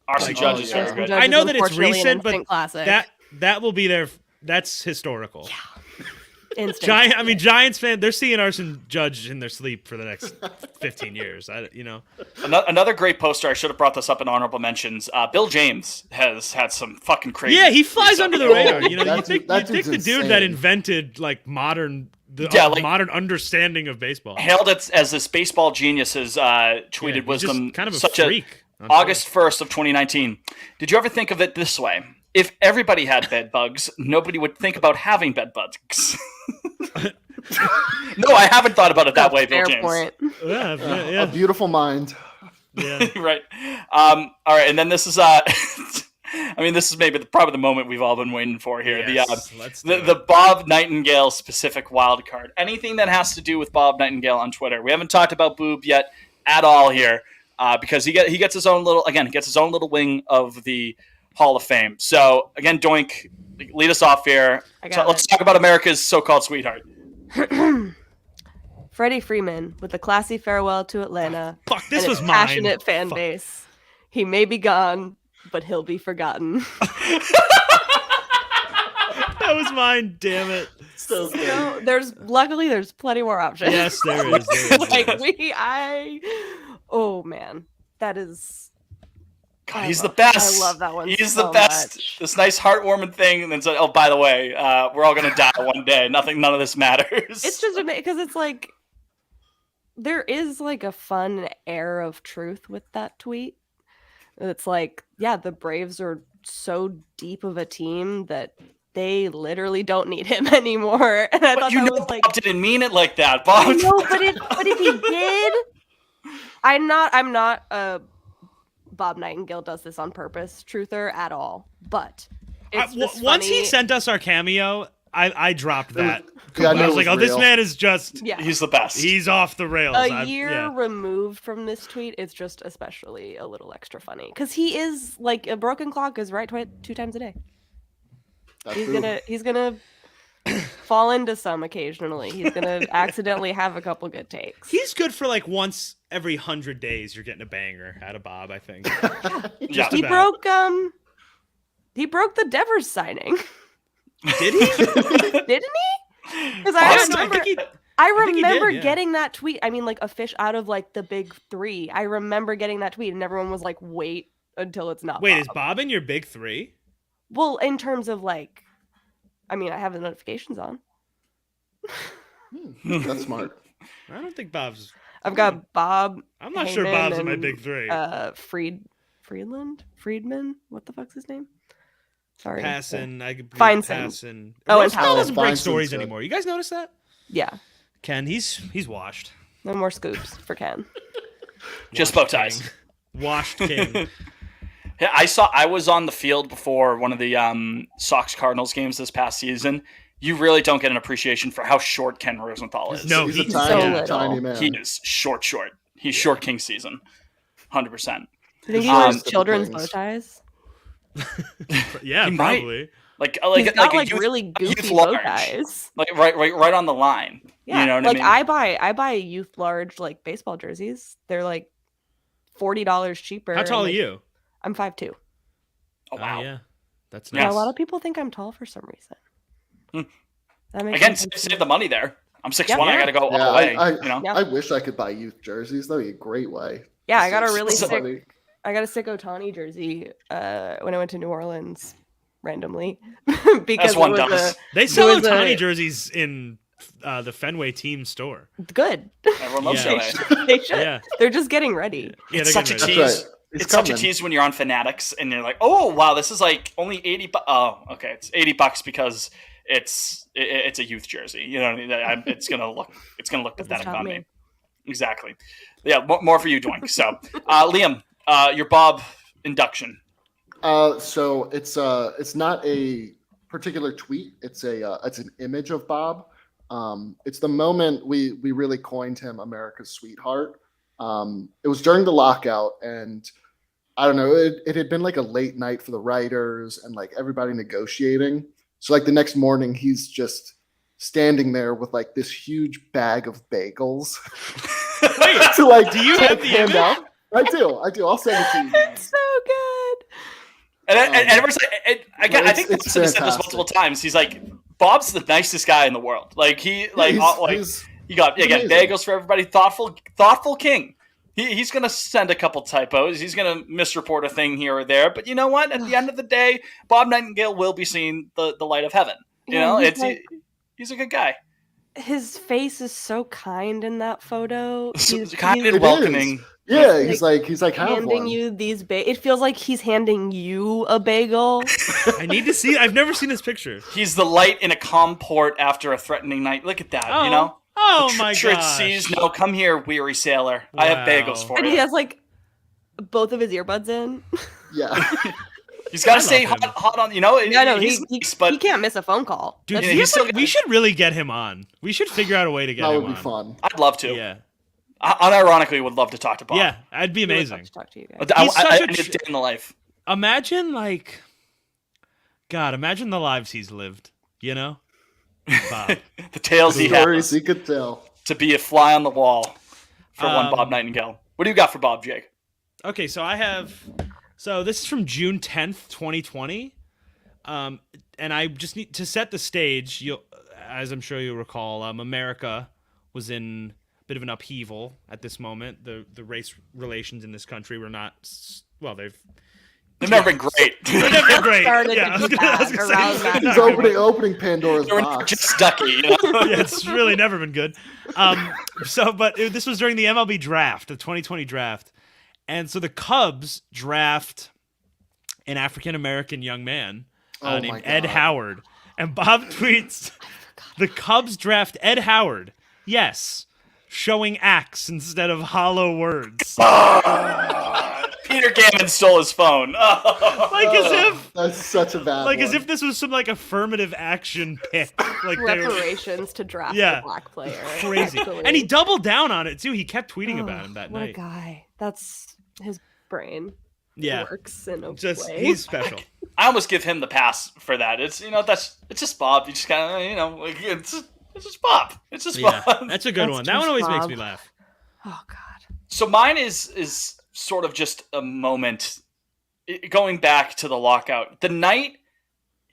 Arson Like, Judge oh, is yeah. very Arson good. Judge I know is that it's unfortunately an recent, but instant classic. That will be there. That's historical. Instant. Giants fan. They're seeing Arson Judge in their sleep for the next 15 years. Another great poster. I should have brought this up in honorable mentions. Bill James has had some fucking crazy. Yeah, he flies stuff. under the radar. You That think dude's the dude that insane. invented like modern understanding of baseball. Hailed it as this baseball genius has tweeted Yeah, he's wisdom. just kind of a such freak. on August 1st of 2019. Did you ever think of it this way? If everybody had bed bugs, nobody would think about having bed bugs. No, I haven't thought about it that way, Bill Fair James. point. Twitter. Yeah, A yeah, beautiful mind. yeah. Right. All right, and then this is I mean, this is maybe probably the moment we've all been waiting for here. Yes, let's do The it. Bob Nightingale specific wild card. Anything that has to do with Bob Nightingale on Twitter. We haven't talked about Boob yet at all here, because he gets his own little wing of the Hall of Fame. So again, Doink, lead us off here. I So got let's it. talk about America's so-called sweetheart. Freddie Freeman with a classy farewell to Atlanta. Fuck, this and was its mine. passionate fan Fuck. base. He may be gone, but he'll be forgotten. That was mine. Damn it. So good. So luckily there's plenty more options. Yes, there is. There is. Like oh man, that is. God, I he's love- the best. I love that one He's so the best. much. This nice heartwarming thing, and then so, oh, by the way, we're all gonna die one day. None of this matters. It's just amazing because it's like there is like a fun air of truth with that tweet. It's like, yeah, the Braves are so deep of a team that they literally don't need him anymore. And I But thought you that know, was like, Bob didn't mean it like that, Bob. I know, but if he did, I'm not a Bob Nightingale does this on purpose truther at all. But it's just Once he funny. sent us our cameo, I dropped that. Yeah, I knew I was it like, was oh, this real. man is just. yeah, He's the best. He's off the rails. a year removed from this tweet, it's just especially a little extra funny because he is like a broken clock is right 2 times a day. That's He's gonna fall into some occasionally. He's gonna accidentally have a couple good takes. He's good for like once every 100 days. You're getting a banger out of Bob, I think. Yeah. he about. broke the Devers signing, Did he? didn't he? Because I I don't know. I remember. think he. I think he did, remember yeah. getting that tweet. I mean, like a fish out of like the big three. I remember getting that tweet, and everyone was like, "Wait until it's not." Wait, is Bob in your big three? Well, in terms of like, I mean, I have the notifications on. That's smart. I don't think Bob's. I've got Bob. I'm not sure Heyman Bob's in my and, big three. Friedman. What the fuck's his name? Sorry. Passin, I could Feinstein. Passin. Oh, and Rosenthal Powell. doesn't break Feinstein's stories good. anymore. You guys notice that? Yeah. Ken, he's washed. No more scoops for Ken. Just bow ties. Washed king. Yeah, I was on the field before one of the Sox Cardinals games this past season. You really don't get an appreciation for how short Ken Rosenthal is. No, He's a he's tiny, so little. tiny man. He is short. He's short king season. 100%. Do you think he Um, wears children's bow things. ties? Yeah, He might. probably. He's got a youth- really a youth goofy bow large. ties. Like right on the line. Yeah, You know what like I mean? I buy youth large like baseball jerseys. They're like $40 cheaper. How tall and, are like, you? I'm 5'2". Oh wow. Yeah, that's Yeah. Yeah, nice. a lot of people think I'm tall for some reason. Hmm. That makes Again, sense to save me. the money there. I'm 6'1". Yeah. I got to go all Yeah, the way. I- you know? Yeah. I wish I could buy youth jerseys. That'd be a great way. Yeah, to I got a save really some sick. money. I got a sick Otani jersey when I went to New Orleans randomly because As one it was does. They sell was a- Otani jerseys in the Fenway team store. good. Everyone loves Yeah. LA. They should. Yeah, They're just getting ready. yeah, It's they're such a getting tease. ready. That's right. It's such a coming. tease when you're on Fanatics and you're like, oh wow, this is like only $80. Oh, okay, it's $80 because it's a youth jersey. You know what I mean? It's gonna look Doesn't pathetic stop on me. me. Exactly. Yeah, more for you, Doink. So, Liam, your Bob induction. So it's not a particular tweet. It's an image of Bob. It's the moment we really coined him America's sweetheart. It was during the lockout, and I don't know. It had been like a late night for the writers and like everybody negotiating. So like the next morning, he's just standing there with like this huge bag of bagels. Wait, to like do you to, have like, the hand image? out. I do. I'll send it to you. It's so good. And everyone's like, again, No, I think it's Boston has said this fantastic. multiple times. He's like, Bob's the nicest guy in the world. Like He's- you got he's again amazing. bagels for everybody. Thoughtful king. He's gonna send a couple typos. He's gonna misreport a thing here or there. But you know what? At the end of the day, Bob Nightingale will be seeing the light of heaven. You Yeah, know, he's it's like- he's a good guy. His face is so kind in that photo. He's Kind he's and It welcoming. Yeah, Like, he's like have handing one. you these it feels like he's handing you a bagel. I need to see. I've never seen this picture. He's the light in a calm port after a threatening night. Look at that. Oh, You know. Oh The my treacherous gosh. seas, no, come here, weary sailor. I have bagels Wow. for And you. he has like both of his earbuds in. Yeah. He's got I to stay love him. hot on. You know, Yeah, no, he's he nice, but he can't miss a phone call. Dude, That's- Yeah, he he's still we should really get him on. We should figure out a way to get That him would be on. fun. I'd love to. Yeah, I unironically would love to talk to Bob. yeah, that'd be I would love amazing. to talk to you guys. But He's such a I need a day in the life. Imagine like, God, imagine the lives he's lived. You know, Bob. The tales he Stories has he could tell. to be a fly on the wall for one Um, Bob Nightingale. What do you got for Bob, Jake? Okay, so I have. So this is from June 10th, 2020. And I just need to set the stage. As I'm sure you'll recall, America was in a bit of an upheaval at this moment. The race relations in this country were not well. They've never been great. never been great. Started Yeah, I to was be gonna- I was bad gonna say, around it's that never He's been time. opening Pandora's They were never box. just stucky. You know? Yeah, it's really never been good. This was during the MLB draft, the 2020 draft. And so the Cubs draft an African American young man Oh named my Ed God. Howard. And Bob tweets, the Cubs draft Ed Howard. Yes, showing acts instead of hollow words. Peter Gammon stole his phone. Like as if That's such a bad like as one. if this was some like affirmative action pick. Like they were Reparations to draft Yeah. a black player. crazy. actually. And he doubled down on it too. He kept tweeting about him that what night. a guy. That's his brain. Yeah. Works in a Just way. he's special. I almost give him the pass for that. It's it's just Bob. You just kind of like it's just Bob. It's just Yeah, Bob. that's a good That's one. That one just always makes Bob. me laugh. Oh God. So mine is sort of just a moment going back to the lockout. The night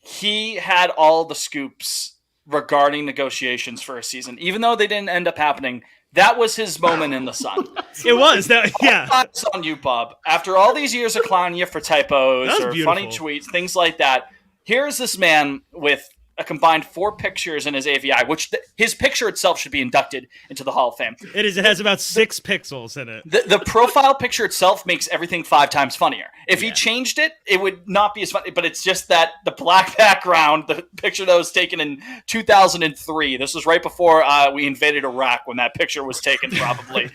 he had all the scoops regarding negotiations for a season, even though they didn't end up happening, that was his moment in the sun. It was that. Yeah, It's on you, Bob. After all these years of clowning you for typos That was or beautiful. funny tweets, things like that, here's this man with a combined 4 pictures in his AVI, which his picture itself should be inducted into the Hall of Fame. it is. It has about 6 pixels in it. The profile picture itself makes everything 5 times funnier. If Yeah. he changed it, it would not be as funny. But it's just that the black background, the picture that was taken in 2003. This was right before we invaded Iraq when that picture was taken, probably.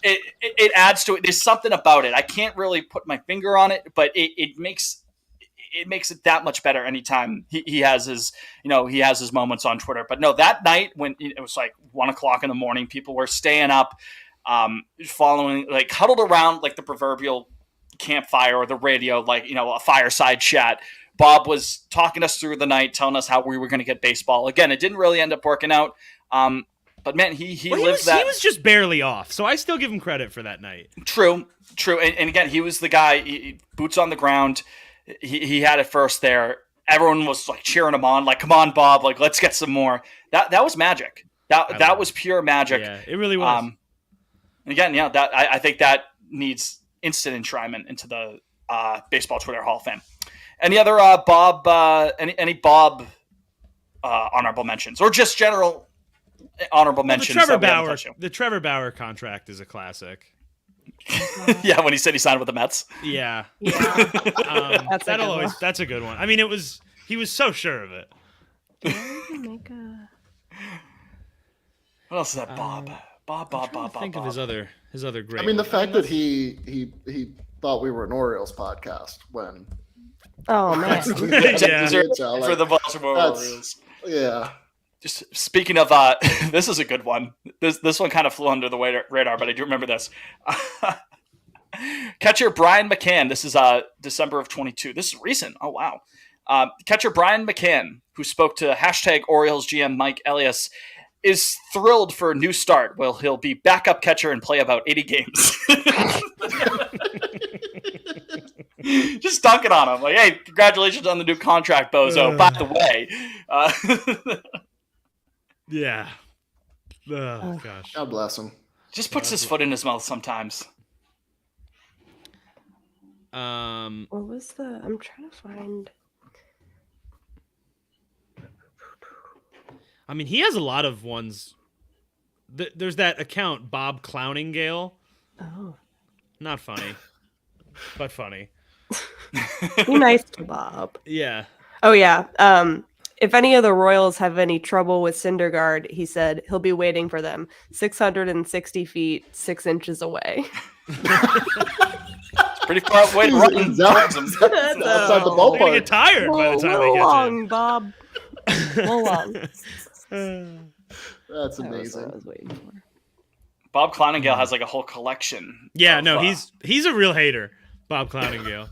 it adds to it. There's something about it. I can't really put my finger on it, but it makes it that much better anytime he has his moments on Twitter. But no, that night when it was like 1:00 in the morning, people were staying up, following, like huddled around like the proverbial campfire or the radio, like, a fireside chat. Bob was talking us through the night, telling us how we were going to get baseball. Again, it didn't really end up working out. But man, he lived that. He was just barely off, so I still give him credit for that night. True. And again, he was the guy, boots on the ground. He had it first there. Everyone was like cheering him on, like, "Come on, Bob! Like, let's get some more." That was magic. That was pure magic. Yeah, it really was. And again, that I think that needs instant enshrinement into the Baseball Twitter Hall of Fame. Any other Bob? Any Bob honorable mentions, or just general honorable mentions? The Trevor Bauer contract is a classic. Yeah, when he said he signed with the Mets. Yeah. That's that's a good one. I mean, he was so sure of it. What else is that? Bob. Think of his other great. I mean, the fact that he thought we were an Orioles podcast when. Oh man. Yeah. For the Baltimore Orioles. Yeah. Just speaking of, this is a good one. This one kind of flew under the radar, but I do remember this. Catcher Brian McCann. This is December of 22. This is recent. Oh wow. Catcher Brian McCann, who spoke to #Orioles GM Mike Elias, is thrilled for a new start. Well, he'll be backup catcher and play about 80 games. Just dunking on him, like, "Hey, congratulations on the new contract, bozo. By the way." Yeah. Oh, gosh. God bless him. Just puts his foot in his mouth sometimes. What was I'm trying to find. I mean, he has a lot of ones. There's that account, Bob Clowning Gale. Oh. Not funny, but funny. Be nice to Bob. Yeah. Oh yeah. If any of the Royals have any trouble with Syndergaard, he said he'll be waiting for them 660 feet, 6 inches away. It's pretty far away to run. Outside the You're ballpark. gonna get tired by the time they get long, Bob. Long. That's That was what I amazing. was waiting for. Bob Clowningale has like a whole collection. Yeah, of, no, he's a real hater, Bob Clowning Gale.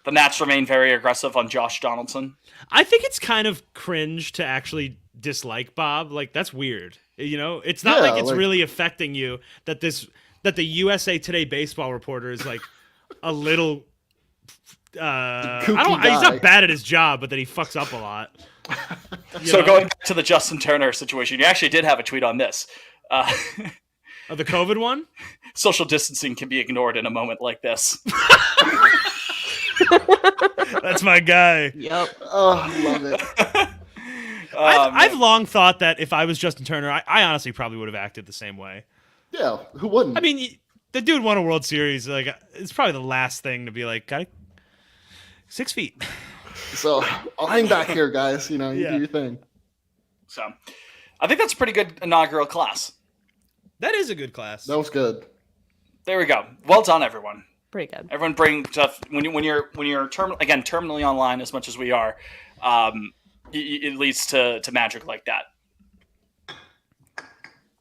The Nats remain very aggressive on Josh Donaldson. I think it's kind of cringe to actually dislike Bob. Like, that's weird. It's not like it's really affecting you that the USA Today baseball reporter is like a little he's not bad at his job, but that he fucks up a lot. So going back to the Justin Turner situation, you actually did have a tweet on this. Oh, the COVID one? Social distancing can be ignored in a moment like this. That's my guy. Yep. Oh, love it. I've long thought that if I was Justin Turner, I honestly probably would have acted the same way. Yeah, who wouldn't? I mean, the dude won a World Series. Like, it's probably the last thing to be like, got 6 feet. So I'll hang back here, guys. You do your thing. So I think that's a pretty good inaugural class. That is a good class. That was good. There we go. Well done, everyone. Pretty good. Everyone bring stuff when you're terminally online as much as we are. It leads to magic like that.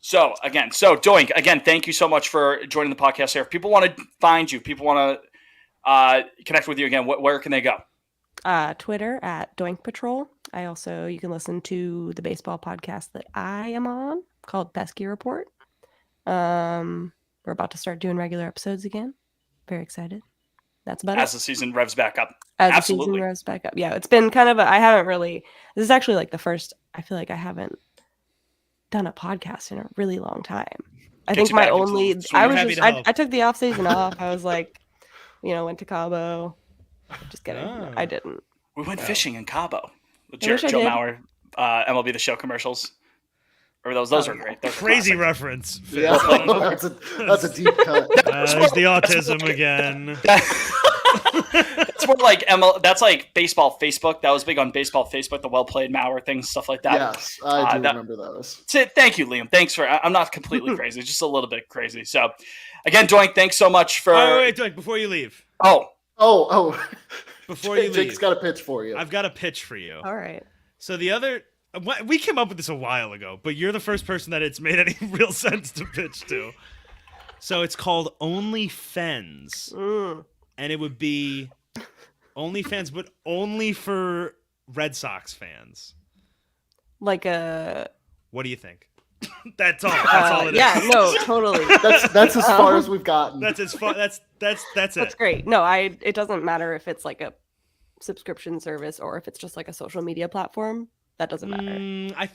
So Doink, again, thank you so much for joining the podcast here. If people want to find you, people want to connect with you again, where can they go? Twitter at Doink Patrol. You can listen to the baseball podcast that I am on called Pesky Report. We're about to start doing regular episodes again. Very excited. That's about it. As the season revs back up. The season revs back up. Yeah, it's been kind of I haven't really, this is actually like the first, I feel like I haven't done a podcast in a really long time. I think my only, I took the off season off. I was like, went to Cabo. Just kidding. I didn't. We went fishing in Cabo. Joe Mauer, MLB The Show commercials. Those are great. Those crazy reference. Yeah, that's a deep cut. There's the autism again. That's more like that's like baseball Facebook. That was big on baseball Facebook, the well played Mauer things, stuff like that. Yes, I do remember those. Thank you, Liam. Thanks for. I'm not completely crazy, just a little bit crazy. So, again, Doink, thanks so much for. Wait, Doink, before you leave. Oh. Before you leave, Jake's got a pitch for you. I've got a pitch for you. All right. So we came up with this a while ago, but you're the first person that it's made any real sense to pitch to. So it's called OnlyFans, and it would be OnlyFans, but only for Red Sox fans. Like a. What do you think? That's all. That's all it is. Yeah, no, totally. That's as far as we've gotten. That's as far. That's it. That's great. No, it doesn't matter if it's like a subscription service or if it's just like a social media platform. That doesn't matter.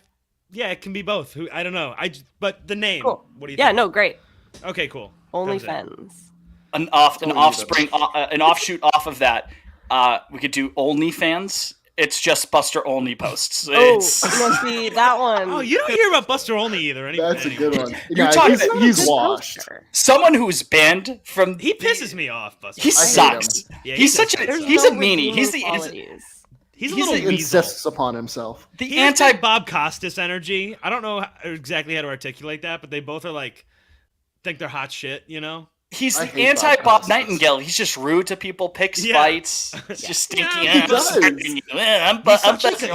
Yeah, it can be both. I don't know. But the name. Cool. What do you think? Yeah, no, great. Okay, cool. OnlyFans. An offshoot off of that. We could do OnlyFans. It's just Buster Only posts. No, see that one. Oh, you don't hear about Buster Only either. That's a good one. You're talking he's washed. Someone who's banned from. He pisses me off, Buster. He sucks. Yeah, he's a meanie. He's a little he weasel. insists upon himself. The anti Bob Costas energy. I don't know exactly how to articulate that, but they both are like think they're hot shit. You know. He's the anti-Bob Nightingale. He's just rude to people, picks fights. It's just stinky. He does.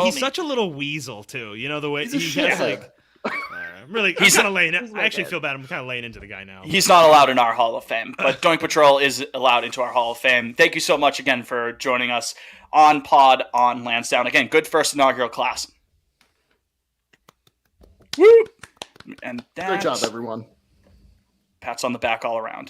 He's such a little weasel too. You know the way he has like. I'm kind of laying it. I actually feel bad. I'm kind of laying into the guy now. He's not allowed in our Hall of Fame, but Doink Patrol is allowed into our Hall of Fame. Thank you so much again for joining us on Pod on Lansdowne. Again, good first inaugural class. Woo! And Great job, everyone. Pats on the back all around.